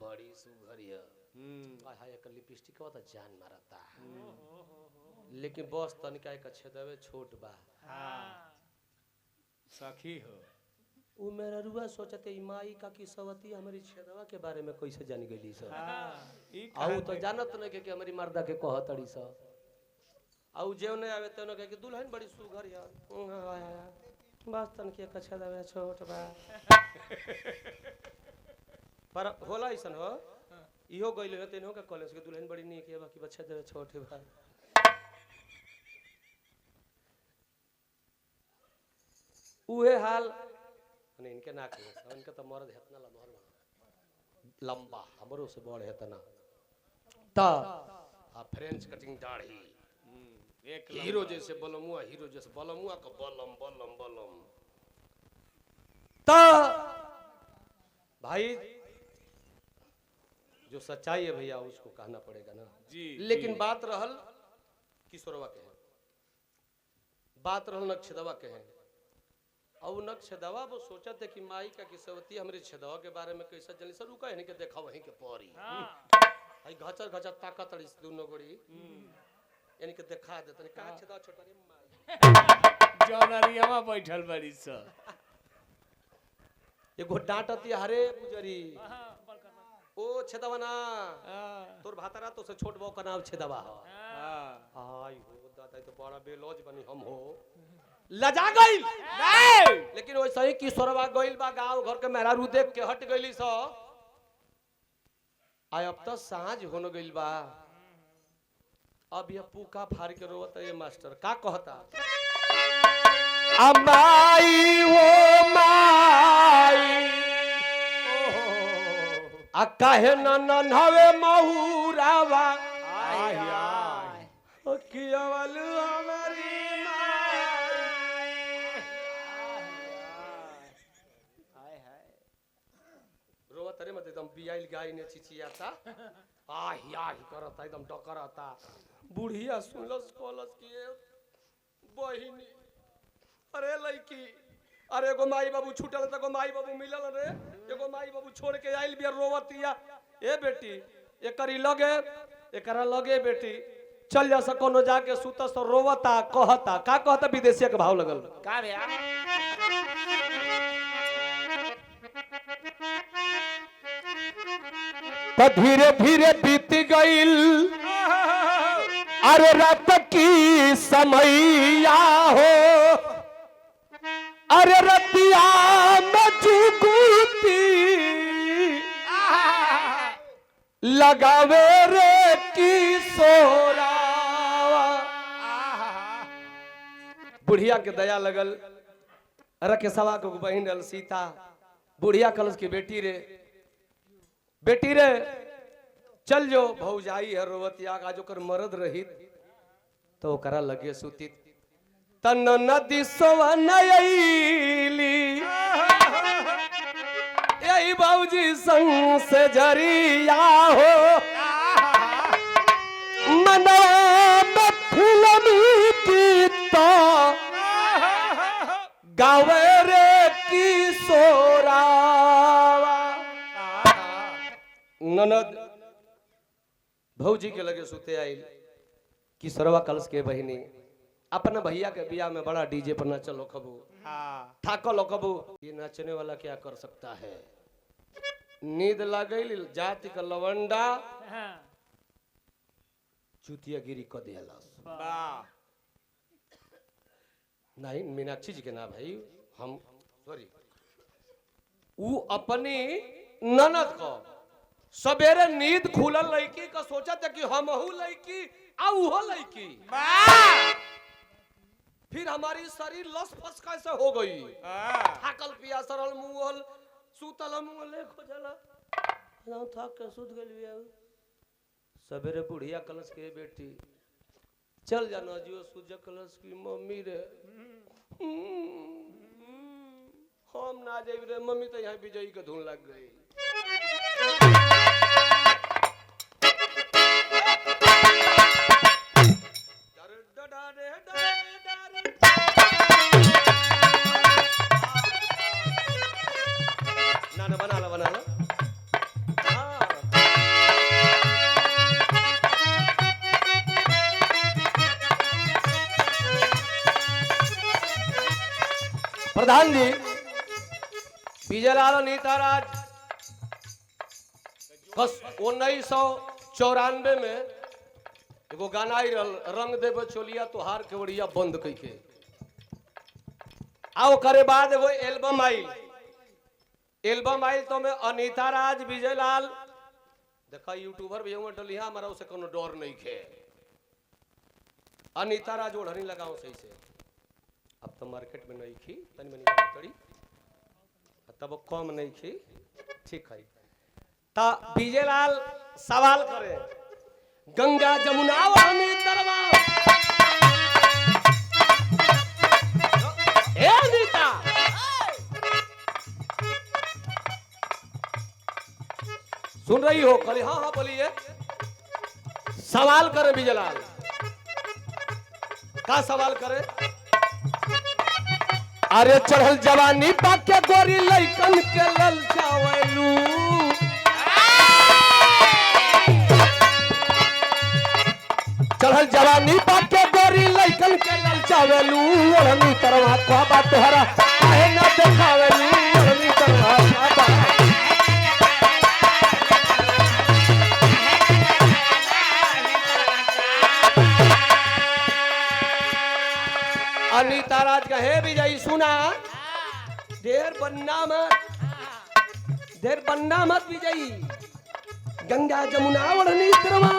[SPEAKER 1] बड़ी सुघरिया हाय एक लिपस्टिक तो जान मारता लेकिन बस तनिका एक छेदवे छोट बा
[SPEAKER 2] सखी हो।
[SPEAKER 1] उ मेरा रुआ सोचते माई का की सवती हमारी छेदवा के बारे में कैसे जान गई सब। आउ तो जानत नहीं के हमारी मर्दा के कहतड़ी सब। आउ जेव नहीं आवे तेनो के दुल्हन बड़ी सुघर यार बस तन के छेदवे छोट बा पर होला ऐसन हो इहो गइल है तेनो के कॉलेज के दुल्हन बड़ी नीक है बाकी बच्चा देवे छोट बा। उहे हाल नहीं इनके ना कहे इनके तो मर्द है इतना लंबा हमरो से बड़ है तना ता आ फ्रेंच कटिंग दाढ़ी
[SPEAKER 2] एक
[SPEAKER 1] हीरो जैसे बलमुआ का बलम बलम बलम ता भाई जो सच्चाई है भैया उसको कहना पड़ेगा ना
[SPEAKER 2] जी
[SPEAKER 1] लेकिन बात रहल किशोरवा के है बात रहल नक्षदवा के है और नक्षदवा वो सोचा थे कि माई का किसवती हमरे छदवा के बारे में कैसा जल्दी सर रुका है के देखा वहीं के परी आई घचर घचर ताकत इस दोनों गोड़ी यानी के दिखा देते का छदवा छोटा रे माई
[SPEAKER 2] जौनरियावा बैठल बड़ी स
[SPEAKER 1] एगो डांटती हरे गुजरी ओ छदवना तोर भातरा तो से छोट बाऊ का नाम छदवा हो आई हो दादा तो बड़ा बेलौज बनी हम हो लजा गइल लेकिन वैसे ही किशोरवा गइल बा गांव घर के मेहरारू देख के हट गइली सो आय अब तो सांझ होन गइल बा अब ये पूका फाड़ के रोवत ये मास्टर का कहता अमाई हो माई आ काहे न हवे महुरावा कियावल हमारी रोवत रे मत एकदम बियाइल गाय ने चिचियाता आही आही करता एकदम डकरता बुढ़िया सुनलस कोलस की बहिनी अरे लड़की अरे एगो माई बाबू छूटल त एगो माई बाबू मिलल रे एगो माई बाबू छोड़ के आइल बिया रोवतिया ए बेटी एकरा लगे बेटी चल जा कोनो जाके सुतस तो रोवता कहता का कहता विदेशिया के भाव लगल
[SPEAKER 3] का भैया
[SPEAKER 1] तो धीरे धीरे बीत गईल अरे रात की समैया हो अरे रतिया में जुगुती लगावे रे किशोरा बुढ़िया के दया लगल रकेशवा को बहन रल सीता बुढ़िया कलश की बेटी रे चल जो भौजाई है रोवतिया का जो कर मरद रहित तो ओकरा लगे सुतित तन नदी सोवनयली यही बाबूजी संग से जरिया हो मनवा में फिल्मी गीत गावे रे किशोरा ननद भौजी के लगे सुते आइल किशोरवा कलश के बहिनी अपना भैया के बियाह में बड़ा डीजे पर नचल खबू ठाकल खबू ये नाचने वाला क्या कर सकता है नींद लगल जाति का लवंडा चुतिया गिरी क दिहलस नहीं मीनाक्षी जी के ना भाई हम सॉरी वो अपनी ननद को सवेरे नींद खुलल लड़की का सोचा था कि हम हूँ लड़की आ वो लड़की फिर हमारी शरीर लस फस कैसे हो गई थाकल पिया सरल मुंहल सुतल मुंहल खोजला ना थक के सुत गेलिए सवेरे बुढ़िया कलश के बेटी चल जाना जियो सूज कलश की मम्मी रे हम ना जाइब रे मम्मी तो यहाँ विजयी के धुन लग गई ना बना लो प्रधान जी विजयलाल नीताराज 1994 में एगो गाना आई रंग देव चोलिया तोहार केवड़िया बंद कइके आ ओकरे बाद एगो एल्बम आइल तो में अनीता राज विजयलाल देखा यूट्यूबर भी हूँ डलिया हमारा उसे कोनो डर नहीं खे अनीता राज ओढ़नी लगाओ सही से अब तो मार्केट में नहीं खी तनी मनी तड़ी तब कम नहीं खी ठीक है ता विजयलाल सवाल करे गंगा जमुना वाहनी तरवा ए अनीता सुन रही हो कली हाँ हाँ बोलिए सवाल करे विजयलाल का सवाल करे अरे चढ़ल जवानी पाके गोरी लइकन के ललचावलू चढ़ल जवानी पाके गोरी लइकन के ललचावलू ओढ़नी तरवा का बात तोहरा काहे ना देखावलू ओढ़नी तरवा का बात अनीता राज कहे विजयी सुना ढेर बनना मत विजयी गंगा जमुना ओढ़नी तरवा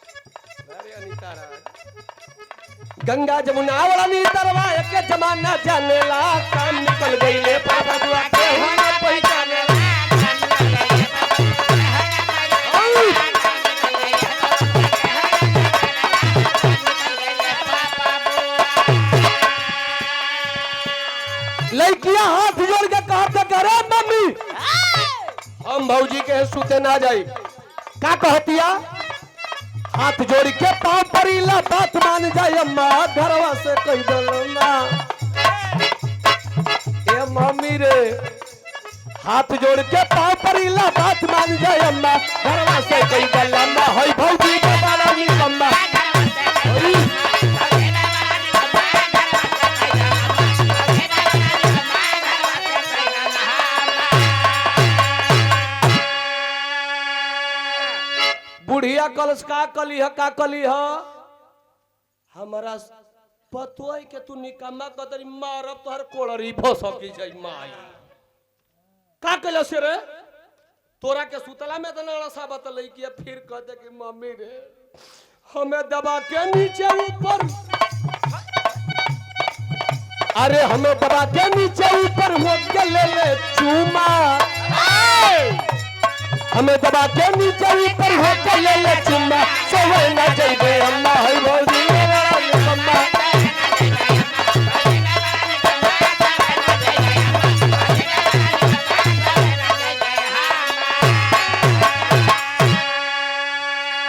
[SPEAKER 1] अनीता राज गंगा जमुना ओढ़नी तरवा एक जमाना जानेला काम निकल गईले पापा दुआ के हुआ पहचाने लड़कियां हाथ जोड़ के कहते करे मम्मी हम भौजी के सुते ना जाई का कहतिया हाथ जोड़ के पांव परीला बात मान जाए अम्मा घरवा से कह दलना ए मम्मी रे हाथ जोड़ के पांव परीला बात मान जाए अम्मा घरवा से कह दलना होई भौजी के बाला निकम्मा बुढ़िया कलश का कली ह हमारा पतोय के तू निकम्मा कतरी मारब तोहर कोड़री भसकी जाई माई का कल से रे तोरा के सुतला में तो नड़सा बतलई कि फिर कहते कि मम्मी रे हमें दबा के नीचे ऊपर अरे हमें दबा के नीचे ऊपर हो के ले चूमा हमें दबा के नीचे ऊपर हो के ले चुम्मा सोवे ना जाइबे अम्मा है भौजी अम्मा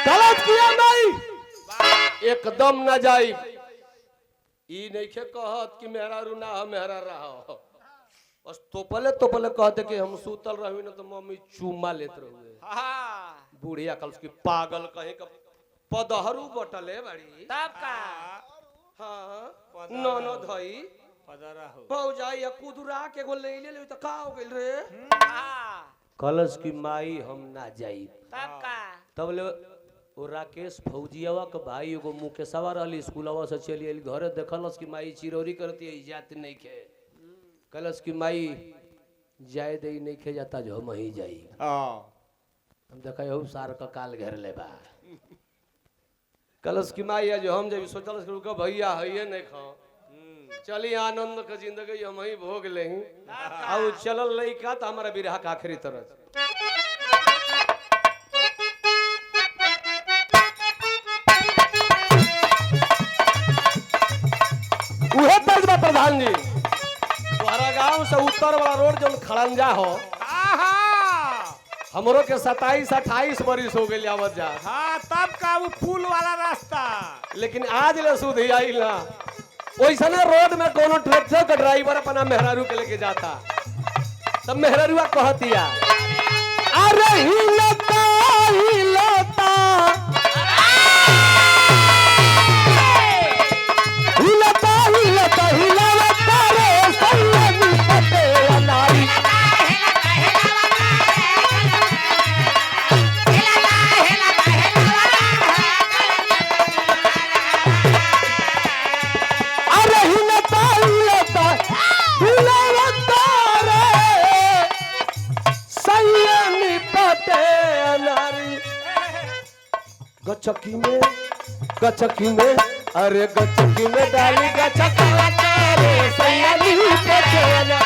[SPEAKER 1] गलत किया नहीं एकदम ना जाई ई नहीं के कहत कि मेरा रुना मेरा रहा बस तोपले कहते कि हम सूतल रही ना तो मम्मी चूमा लेत रहुए बुढ़िया कल उसकी पागल कहे का पदहरू बटले बड़ी
[SPEAKER 3] तब का
[SPEAKER 1] हाँ ननो धई
[SPEAKER 2] पदरा हो
[SPEAKER 1] भौजा या कुदुरा के गो ले ले तो का हो गेल रे कलश की माई हम ना जाई
[SPEAKER 3] तब का
[SPEAKER 1] तब ले ओ राकेश फौजियावा के भाई एगो मुकेशवा रहली स्कूलवा से चली आइल घरे देखलस की माई चिरौरी करती है जात नहीं खे कलश की माई जाए दे नहीं खे जाता जो हम ही जाई हम देखा हो सार का काल घेर ले बा कलश की माई है जो हम जब सोचल के भैया है नहीं खाओ चली आनंद का जिंदगी हम ही भोग ले अब चलल लइका तो हमारा बिरहा का आखिरी तरह उहे तर्ज बा प्रधान जी तुम्हारा गांव से उत्तर वाला रोड जो खड़ंजा हो हमरो के 27-28 बरिस हो गए आवत जा
[SPEAKER 2] हाँ तब का वो पुल वाला रास्ता
[SPEAKER 1] लेकिन आज ले सुध ही आई ना वैसने रोड में कोनो ट्रैक्टर का ड्राइवर अपना मेहरारू के लेके जाता तब मेहरारूआ कहतिया अरे हिलता हिलता हिलता हिलता हिलता रे सल्लम पते अनाई अरे हिलता हिलता हिलता रे सल्लम पते अनाई गचकी में अरे गचकी में डाली गचका रे सयानी पचेला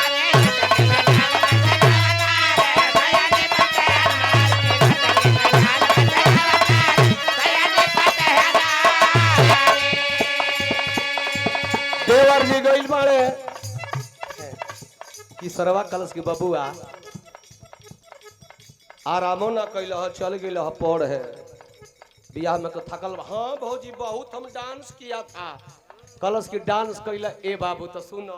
[SPEAKER 1] देवर जी गइल बाड़े कि सरवा कलश की बबुआ आरामो ना कैल चल गई पढ़ है बियाह में तो थकल हाँ भौजी बहुत हम डांस किया था कलश की डांस कैला ए बाबू तो सुनो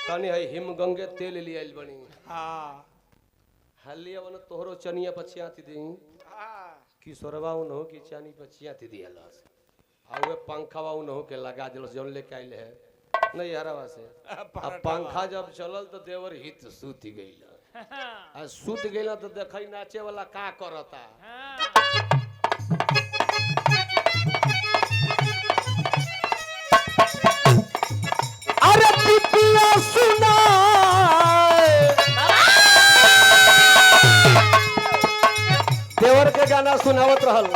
[SPEAKER 1] तनी है हिम गंगे तेल ले आइल बनी
[SPEAKER 2] हाँ
[SPEAKER 1] हलिया वन तोहरो चनिया पछिया थी दी
[SPEAKER 2] हाँ
[SPEAKER 1] किशोरवा उन हो कि चानी पछिया थी दियलस आ वे पंखावा उन हो के लगा दिलस जौन लेके आइल है नहीं हरावा से अब पंखा जब चलल तो देवर हित सूत गइल आ सूत गइल तो देखई नाचे वाला का करता अरे पिपिया सुना देवर के गाना सुनावत रहल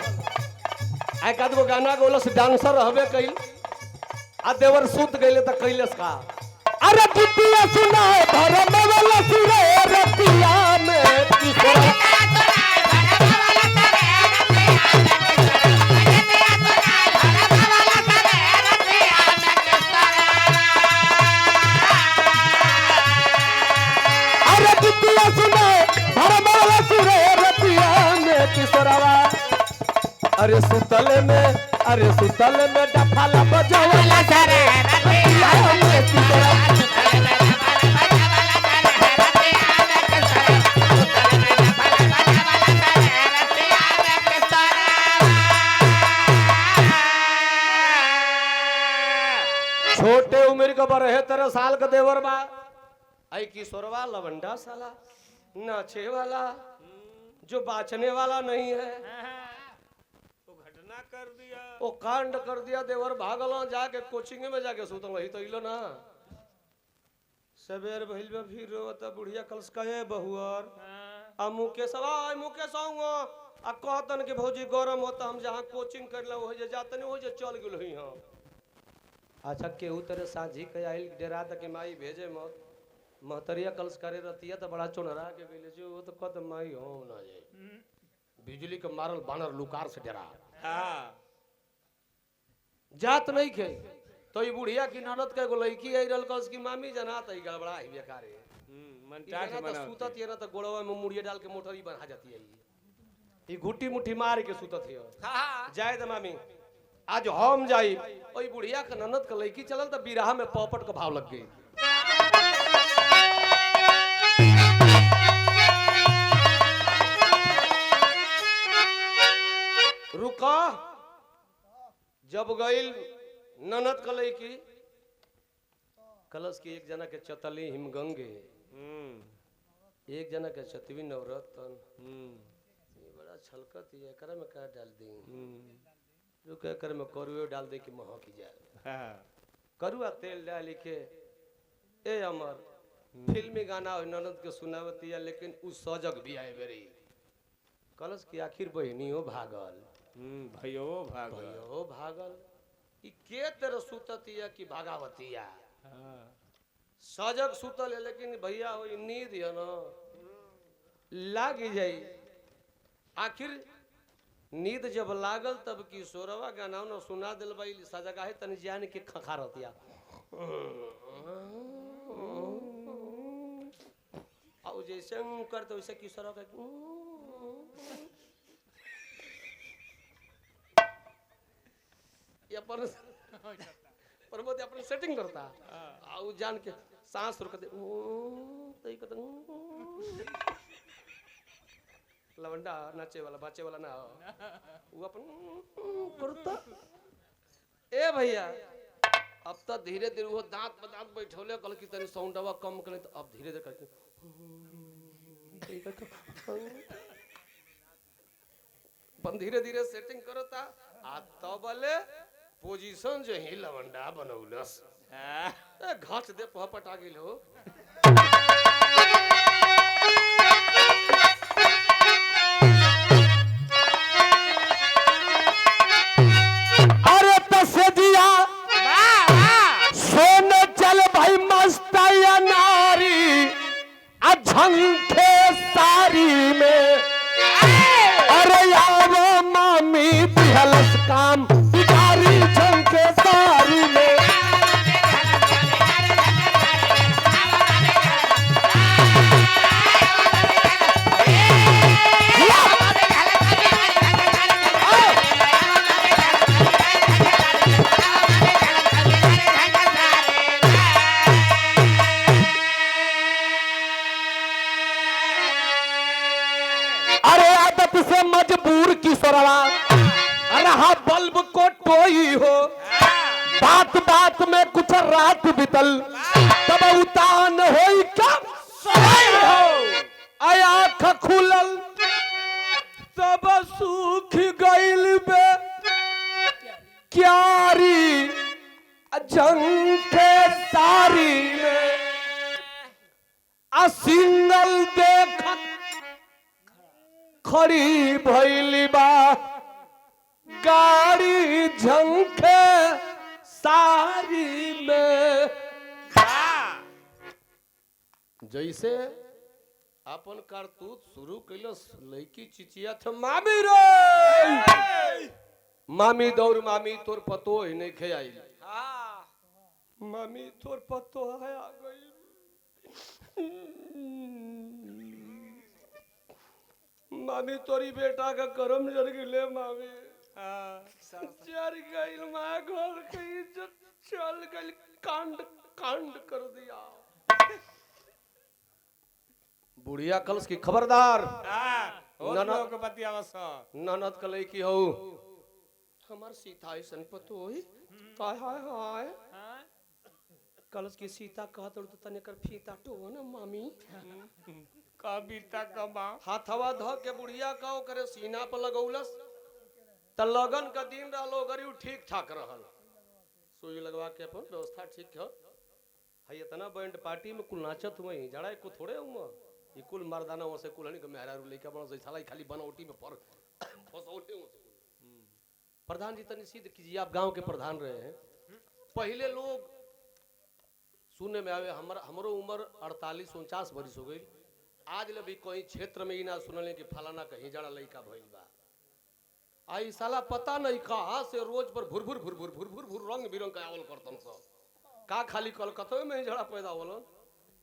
[SPEAKER 1] एक आध गो गाना गोलस डांसर रहबे कइल आ देवर सूत गइले त कैलस का अरे पिपिया सुना भरम वाला सुरे रतिया में किशोर अरे सुतल में डफाला बजावला सारे रतिया में किशोरवा छोटे उम्र का बरहे 13 साल का देवर बा आई किशोरवा लवंडा साला नाचे वाला जो बाचने वाला नहीं है
[SPEAKER 2] तो घटना कर दिया
[SPEAKER 1] वो कांड कर दिया देवर भागल जाके कोचिंग में जाके सुतल रही तो इलो ना सवेर भइल में फिर रोता बुढ़िया कलस कहे बहुअर आ मुकेशवा मुकेशवा आ कहतन के भौजी गरम होता हम जहां कोचिंग करला हो जे जातन हो जे चल गेल हई हां अच्छा केहू तेरे साझी के आइल डेरा तक माई भेजे मत महतरिया कलश करे रहती है तो बड़ा चोनरा के गइले जो वो तो कद माई हो ना जाए बिजली के मारल बानर लुकार से डरा
[SPEAKER 2] हाँ
[SPEAKER 1] जात नहीं खे तो ये बुढ़िया की ननद के एगो लड़की आई रहल कलश की मामी जना त गड़बड़ा ही बेकारे
[SPEAKER 2] मनचाट
[SPEAKER 1] तो
[SPEAKER 2] बना
[SPEAKER 1] सूतत है ना तो गोड़वा में मुड़िया डाल के मोटरी बना जाती है ये घुट्टी मुट्ठी मार के सूतत है
[SPEAKER 2] हाँ
[SPEAKER 1] जाए द मामी आज हम जाई ओई बुढ़िया के ननद के लड़की चलल तो बिरहा में पॉपट का भाव लग गई रुका जब गइल ननद के लड़की कलश की एक जना के चतली हिमगंगे एक जना के चतवी नवरत्न ये बड़ा छलकत है एकरा में का डाल दी जो कह कर में करुए डाल दे कि महक जाए करुआ तेल डाल के ए अमर फिल्मी गाना हो ननद के सुनावती है लेकिन उ सजग भी आए बेरी कलश की आखिर बहनियो भागल
[SPEAKER 2] भयो भागल
[SPEAKER 1] भयो भागल ई के तेरे सुततिया कि भागावतिया सजग सुतल है लेकिन भैया हो नींद है ना लाग जाई आखिर नींद जब लागल तब किशोरवा गाना न सुना दिल भाई सजगा है तनी जान के खखारतिया और जैसे करते वैसे किशोरवा का ये अपन प्रमोद अपन सेटिंग करता और जान के सांस रुक दे तो ये लवंडा नाचे वाला बाचे वाला ना वो अपन करता ए भैया अब तो धीरे धीरे वो दांत पे दांत बैठौले कल की तनी साउंडवा कम करे तो अब धीरे धीरे करके अपन धीरे धीरे सेटिंग करता आ तबले पोजीशन जो ही लवंडा बनौलस घाट दे पहपटा गेल हो झंखे सारी में अरे यारो मामी दिहलस काम बिगारी झंखे सारी में से मजबूर किशोरवा रहा बल्ब को टोई हो बात बात में कुछ रात बितल तब उतान होई क्या आँख खुलल तब सूख गइल बे क्यारी झंखे सारी में सिंगल देखत खड़ी भइली बा गाड़ी झंखे सारी में जैसे अपन करतूत शुरू कैलस लड़की चिचिया थ मामी रे मामी दौड़ मामी तोर पतो ही नहीं खे आई मामी तोर पतो है आ गई मामी तोरी बेटा का करम जर गिले मामी जर गइल मां घर के इज्जत चल गइल कांड कांड कर दिया बुढ़िया कलश की खबरदार ननद कलई की हो हमार सीता ऐसन पतो होई हाय हाय हाय कलश की सीता कहत तो तने कर फीता टो ना मामी
[SPEAKER 2] कविता कबा
[SPEAKER 1] हाथवा ध के बुढ़िया का करे सीना पर लगौलस त लगन का दिन रहलो गरी ठीक ठाक रहल सुई लगवा के अपन व्यवस्था ठीक है हई इतना बैंड पार्टी में कुल नाचत हुए जड़ा को थोड़े हुआ ये कुल मर्दाना वसे कुलनी के मेहरा लेके बनो से साला खाली बनौटी में पर फसौले प्रधान जी तनी सीध कीजिए आप गांव के प्रधान रहे हैं पहले लोग सुनने में आवे हमरो उम्र 48-49 वर्ष हो गई आज ले भी कोई क्षेत्र में ही ना सुनले कि फलाना कहीं जड़ा लइका भइल बा आई साला पता नहीं कहां से रोज पर भुर भुर भुर भुर भुर भुर भुर रंग बिरंग का आवल करतन सब का खाली कलकत्ता में ही जड़ा पैदा होलन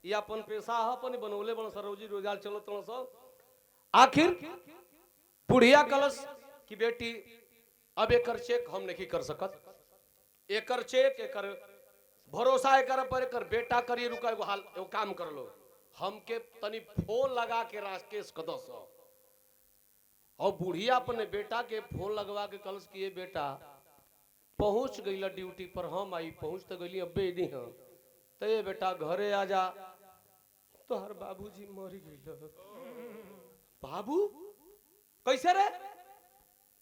[SPEAKER 1] ये अपन पेशा है अपन बनौले बन सरोजी रोजगार चलत सब आखिर बुढ़िया कलश की बेटी अब एकर चेक हम नहीं कर सकत एकर चेक एकर भरोसा एकर पर एकर बेटा करी रुका एगो हाल एगो काम कर लो हमके तनी फोन लगा के राकेश कदस और बुढ़िया अपने बेटा के फोन लगवा के कलश किए बेटा पहुंच गई ड्यूटी पर हम आई पहुंच तो गई अबे नहीं हम तो ये बेटा घरे आ जा तो हर बाबूजी मर गई बाबू कैसे रे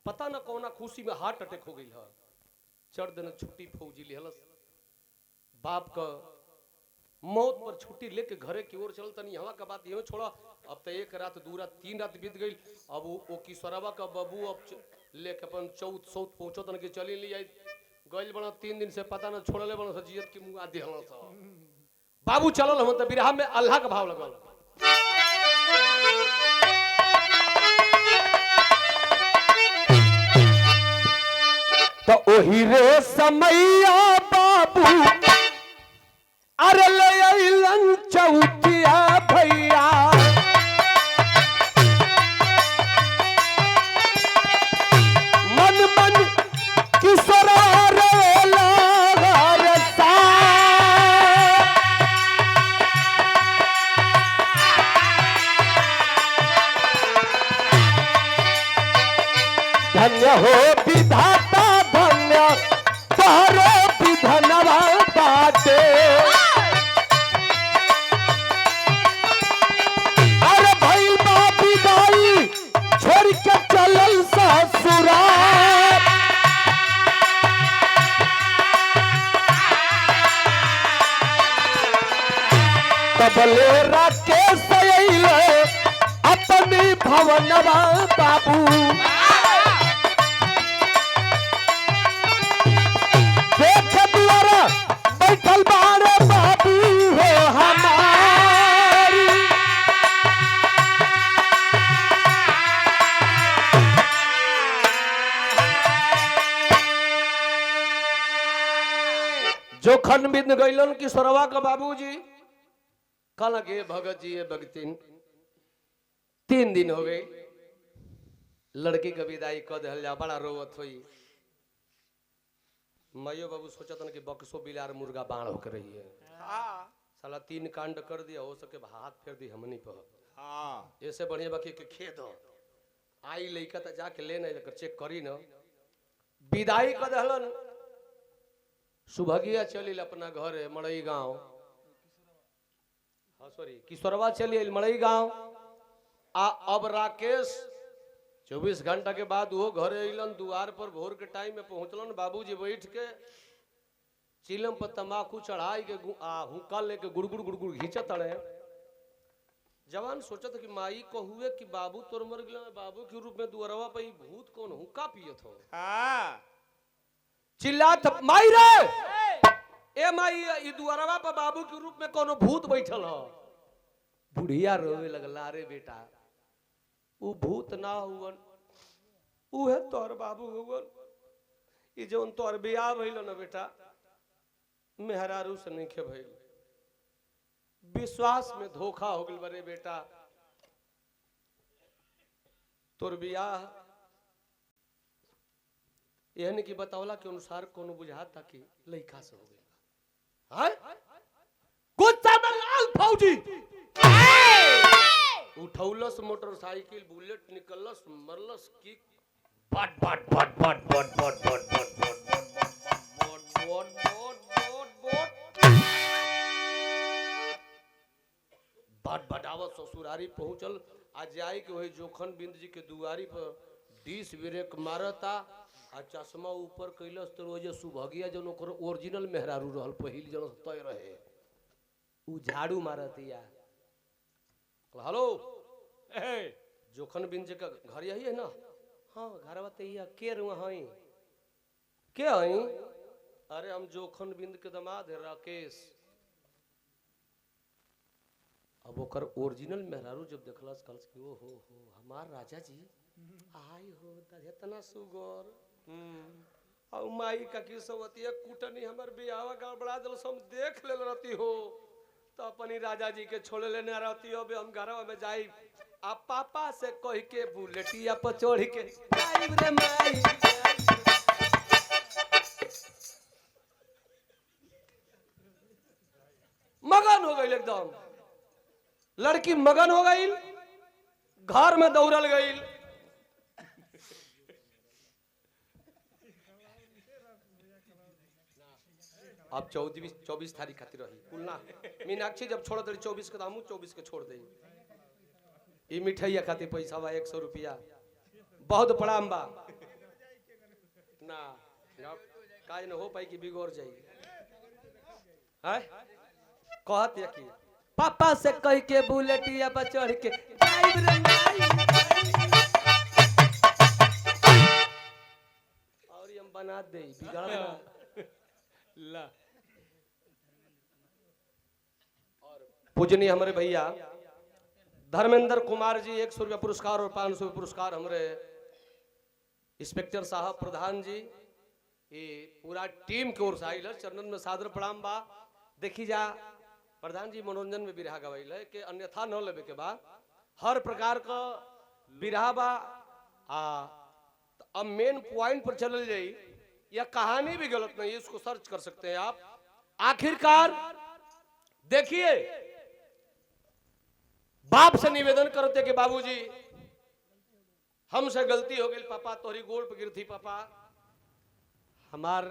[SPEAKER 1] पता न कौना खुशी में हार्ट अटैक हो गई है चढ़ देना छुट्टी फौजी लिहलस बाप का मौत पर छुट्टी लेके घरे की ओर चल तनी हवा का बात ये छोड़ा अब तो एक रात 2 रात 3 रात बीत गई अब वो किशोरवा का बाबू अब लेके अपन चौथ सौत पहुंचो तन के चली ली आई गइल बना 3 दिन से पता न छोड़ले बना जियत की मुंह आदि हला सा बाबू चलल हम त बिरहा में अल्लाह का भाव लगल तो ओही रे समैया बाबू अरे ले अइलन चौथिया भैया मन मन किशोरा रे लागर सा धन्य हो विधाता धन्य तारो विधनवा बाटे तबले राकेश अपनी भवनवा बाबू देख द्वारा बैठल बारे बाबू हो हमारी जोखन बिंद गईलन की सरवा का बाबूजी कल के भगत जी ये भगतिन 3 दिन हो गए लड़की का विदाई कर दिल जा बड़ा रोवत हुई मायो बाबू सोचतन कि बक्सो बिलार मुर्गा बाण होकर रही है
[SPEAKER 2] हाँ
[SPEAKER 1] साला 3 कांड कर दिया हो सके हाथ फेर दी हमनी पर
[SPEAKER 2] हाँ
[SPEAKER 1] ऐसे बढ़िया बाकी के खेत हो आई लइका त जाके ले नहीं चेक करी न विदाई कर दहलन सुभगिया चलिल अपना घरे मड़ई गांव हाँ सॉरी किशोरवा चलिए मड़ई गांव आ अब राकेश 24 घंटा के बाद वो घरे अलन द्वार पर भोर के टाइम में पहुंचलन बाबूजी बैठ के चिलम पर तमाकू चढ़ाई के हुक्का लेके गुड़गुड़ घींचत रहे जवान सोचत कि माई को हुए कि बाबू तोर मर गया बाबू के रूप में दुअरवा पे भूत कौन हुक्का पियत हो
[SPEAKER 2] हाँ
[SPEAKER 1] चिल्लात माई रे ए माई ई दुअरवा पे बाबू के रूप में कोनो भूत बैठल हो बुढ़िया रोवे लगला रे बेटा उ भूत ना हुवन उ है तोर बाबू हुवन ई जोन तोर बियाह भइल न बेटा मेहरारू से नहीं खे भइल विश्वास में धोखा हो गल बरे बेटा तोर बियाह यहन की बतावला के अनुसार कोनो बुझाता कि लइका से हो गइल हां गुस्सा में लाल फौजी उठौलस मोटरसाइकिल बुलेट निकलस मरलस की बट बट बट बट बट बट बट बट बट बटावत ससुरारी पहुंचल आ जाई के वही जोखन बिंद जी के दुआरी पर डिस ब्रेक मारता आ चश्मा ऊपर कैलस तो रोज सुभगिया जन ओकर ओरिजिनल मेहरारू रहल पहिल जन तय रहे उ झाड़ू मारतिया हेलो ए जोखन बिंद जी का घर यही है ना हाँ घर बतैया के वहीं के हई अरे हम जोखन बिंद के दामाद है राकेश अब ओकर ओरिजिनल मेहरारू जब देखलस कलस कि ओ हो हमार राजा जी आई हो इतना सुगर और माई का की सवतिया कुटनी हमर बियाह गड़बड़ा दल हम देख ले रहती हो तो अपनी राजा जी के छोड़े लेने रहती हो हम घरवा में जाई आ पापा से कह के बुलेटिया पर चढ़ के आई रे माई मगन हो गई एकदम लड़की मगन हो गई घर में दौड़ल गई अब 24 तारीख खातिर रही कुलना मीनाक्षी जब छोड़ दे 24 के दामू 24 के छोड़ दे ई मिठाइया खातिर पैसा बा 100 रुपया बहुत बड़ा बा ना काज न हो पाई कि बिगड़ जाई है कहत या कि पापा से कह के बुलेटिया पर चढ़ के ड्राइव रे और हम बना दे बिगड़
[SPEAKER 2] ला
[SPEAKER 1] और पूजनीय हमारे भैया धर्मेंद्र कुमार जी 100 रुपया पुरस्कार और 500 रुपया पुरस्कार हमारे इंस्पेक्टर साहब प्रधान जी ये पूरा टीम की ओर से आइल चरणन में सादर प्रणाम बा देखी जा प्रधान जी मनोरंजन में बिरहा गवाइल है कि अन्यथा न लेवे के बाद हर प्रकार का बिरहा बा अब मेन पॉइंट पर चल जाई या कहानी भी गलत नहीं है इसको सर्च कर सकते हैं आप आखिरकार देखिए बाप से निवेदन करते कि बाबूजी हमसे गलती हो गई पापा तोहरी गोड़ पे गिरती पापा हमार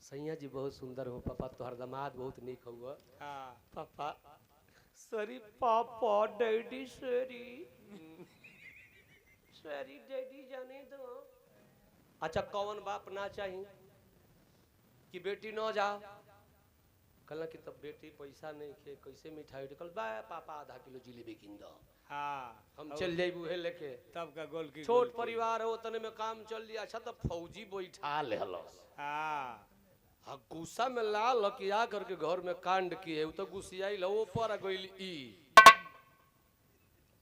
[SPEAKER 1] सैया जी बहुत सुंदर हो पापा तोहर दामाद बहुत नीक हुआ
[SPEAKER 2] हाँ
[SPEAKER 1] पापा सॉरी पापा डैडी सॉरी सॉरी डैडी जाने दो अच्छा कौन बाप ना चाहिए कि बेटी न जा कल कि तब बेटी पैसा नहीं खे कैसे मिठाई कल बा पापा आधा किलो जिलेबी किन दो
[SPEAKER 2] हाँ
[SPEAKER 1] हम चल जाए उहे लेके
[SPEAKER 2] तब का गोल की
[SPEAKER 1] छोट परिवार हो तने में काम चल लिया अच्छा तो फौजी बैठा ले हलस
[SPEAKER 2] हाँ
[SPEAKER 1] गुस्सा में लाल किया करके घर में कांड किए वो तो गुस्सियाई लो ऊपर गई ई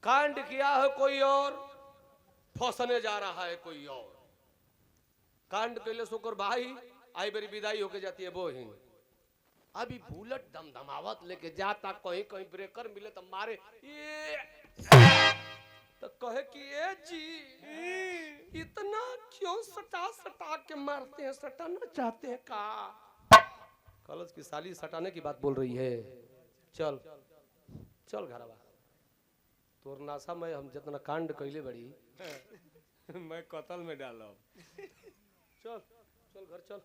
[SPEAKER 1] कांड किया है कोई और फंसने जा रहा है कोई और कांड कैले सोकर भाई आई बेरी विदाई होके जाती है बोहिन, अभी बुलेट दमदमावत लेके जाता, कहीं कहीं ब्रेकर मिले तो मारे ये तो कहे कि ए जी इतना क्यों सटा सटा के मारते हैं, सटाना चाहते हैं का? कॉलेज की साली सटाने की बात बोल रही है। चल चल घरवा, तोर नासा में हम जितना कांड कैले बड़ी
[SPEAKER 2] मैं कतल में डालब।
[SPEAKER 1] चल चल घर चल,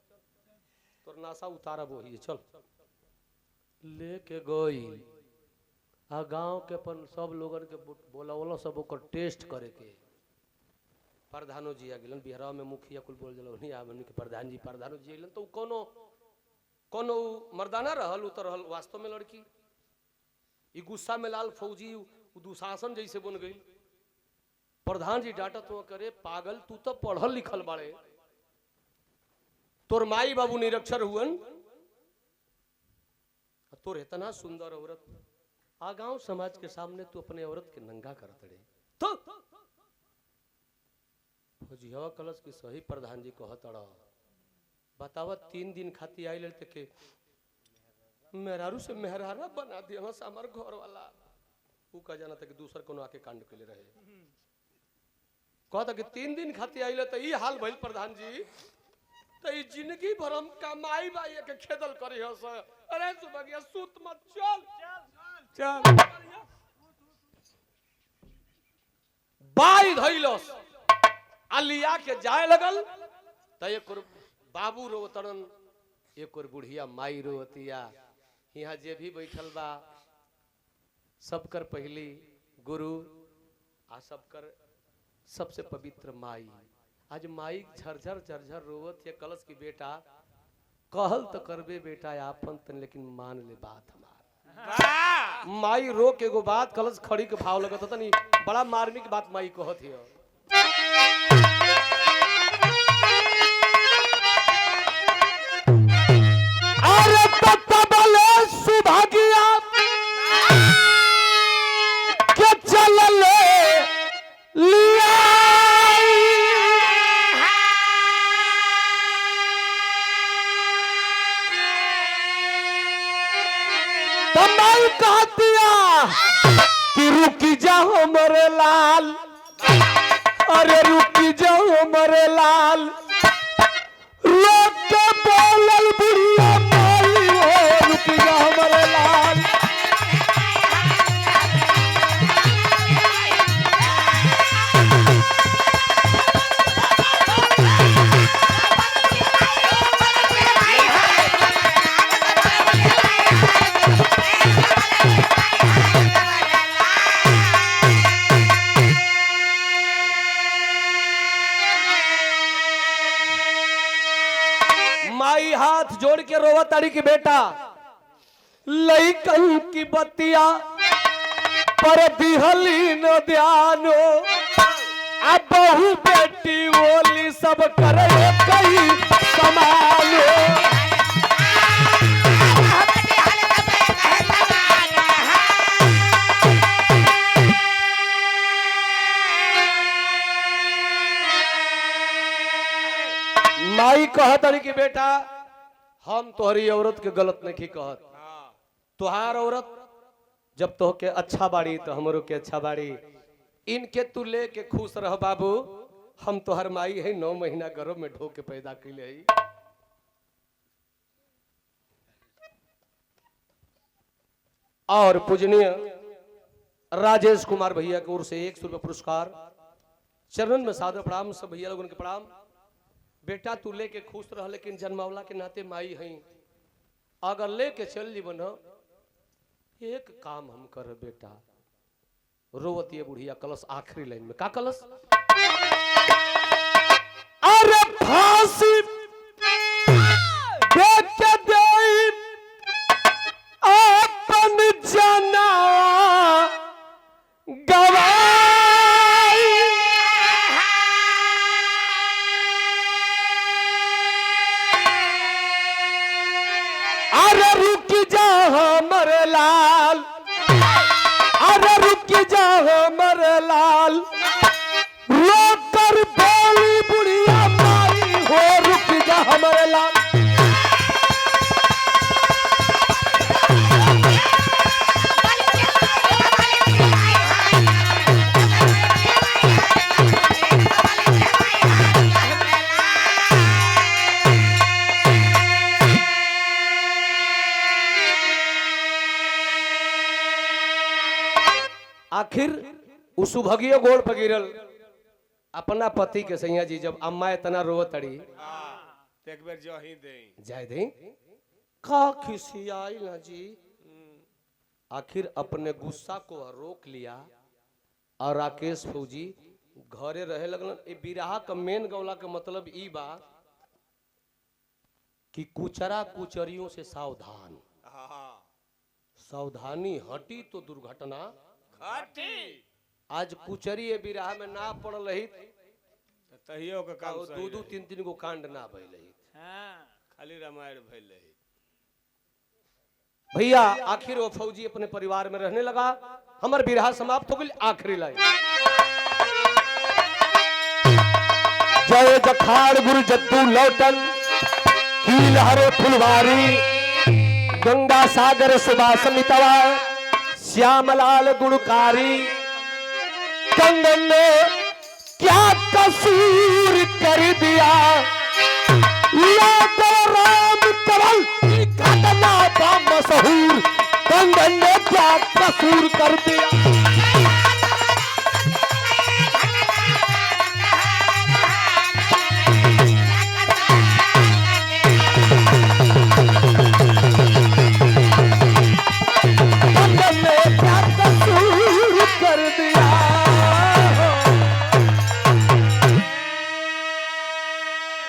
[SPEAKER 1] तोर नासा उतारा वही है। चल लेके गई आ गांव के अपन सब लोगन के बोला सब ओकर टेस्ट करे के। प्रधानो जी आ गेलन, बिहार में मुखिया कुल बोल जलो नहीं हमन के प्रधान जी प्रधानो जी अइलन तो कोनो कोनो मर्दाना रहल उतर रहल वास्तव में लड़की। ई गुस्सा में लाल फौजी दुशासन जैसे बन गई। प्रधान जी डांटत हो करे पागल तू तो पढ़ल लिखल बाड़े, तोर माई बाबू निरक्षर हुअन, तोर इतना सुंदर औरत आ गांव समाज के सामने तू अपने औरत के नंगा करत रे। तो फौजिया कलश की सही प्रधान जी कहत रहा, बतावा 3 दिन खाती आई लड़ते के मेहरारू से मेहरारा बना दिया हमार घर वाला। ऊ कह जाना था कि दूसर कोनो आके कांड के ले रहे, कहता कि 3 दिन खाती आई तो ई हाल भइल प्रधान जी, तो ई जिंदगी भर हम कमाई बाई के खेदल करी हस। अरे सुबह सूत मत, चल
[SPEAKER 2] चल
[SPEAKER 1] बाई धइलस अलिया के जाए लगल त एक बाबू रोतरन, एक और बुढ़िया माई रोतिया। यहाँ जे भी बैठल बा सबकर पहली गुरु आ सबकर सबसे पवित्र माई। आज माई झरझर झरझर रोवत है कलश की बेटा कहल तो करबे बेटा आपन तन, लेकिन मान ले बात हमार। माई रो के एगो बात कलश खड़ी के भाव लगत था नहीं, बड़ा मार्मिक बात माई कहत है। अरे तबले सुभागिया के चल ले लिया तमाई कहतिया कि रुकी जाओ मरे लाल, अरे रुकी जाओ मरे लाल, रोक के बोलल बुढ़िया माई हो रुकी जाओ मरे लाल। माई हाथ जोड़ के रोवा ताड़ी की बेटा लइकन की बतिया पर दिहली न ध्यानो, अब बहु बेटी बोली सब करे कई समानो। माई कहत रही कि बेटा हम तोहरी औरत के गलत नहीं कहत, तुहार औरत जब तो के अच्छा बाड़ी तो हमरो के अच्छा बाड़ी, इनके तू ले के खुश रह बाबू। हम तोहर माई है 9 महीना गर्भ में ढो के पैदा कैले है। और पूजनीय राजेश कुमार भैया की ओर से 100 रुपये पुरस्कार, चरण में सादर प्रणाम, सब भैया लोगों के प्रणाम। बेटा तू लेके खुश रह, लेकिन जन्मावला के नाते माई है, अगर लेके चल जीवन एक काम हम कर बेटा। रोवती बुढ़िया कलश आखिरी लाइन में का कलश, अरे फांसी देख के दे अपन जना गवाई, अरे रुक जा हमरे लाल, अरे रुक जा हमरे लाल, रोक कर बोली बुढ़िया माई हो रुक जा हमरे लाल। आखिर उस सुभगियो गोड़ पर गिरल अपना पति के सैया जी जब अम्मा इतना रोवत अड़ी
[SPEAKER 2] तो एक बेर जो ही दे
[SPEAKER 1] जाय दे का खिसियाई ना जी। आखिर अपने गुस्सा को रोक लिया और राकेश फौजी घरे रहे लगलन। ए बिरहा का मेन गौला का मतलब ई बा कि कुचरा कुचरियों से सावधान। सावधानी हटी तो दुर्घटना
[SPEAKER 2] घटी।
[SPEAKER 1] आज कुचरी ए बिरहा में ना पड़ल रही
[SPEAKER 2] तहियो का काम
[SPEAKER 1] दो दो तीन तीन गो कांड ना भइल रही।
[SPEAKER 2] खाली रामायण भइल रही।
[SPEAKER 1] भैया आखिर वो फौजी अपने परिवार में रहने लगा। हमार बिरहा समाप्त हो गई। आखिरी लाइन जय जखाड़ गुरु जद्दू लौटन कील हरे फुलवारी गंगा सागर सुबास मितवा श्यामलाल गुणकारी कंगन ने क्या कसूर कर दिया तो राम केवल घटना का मशहूर कंगन ने क्या कसूर कर दिया।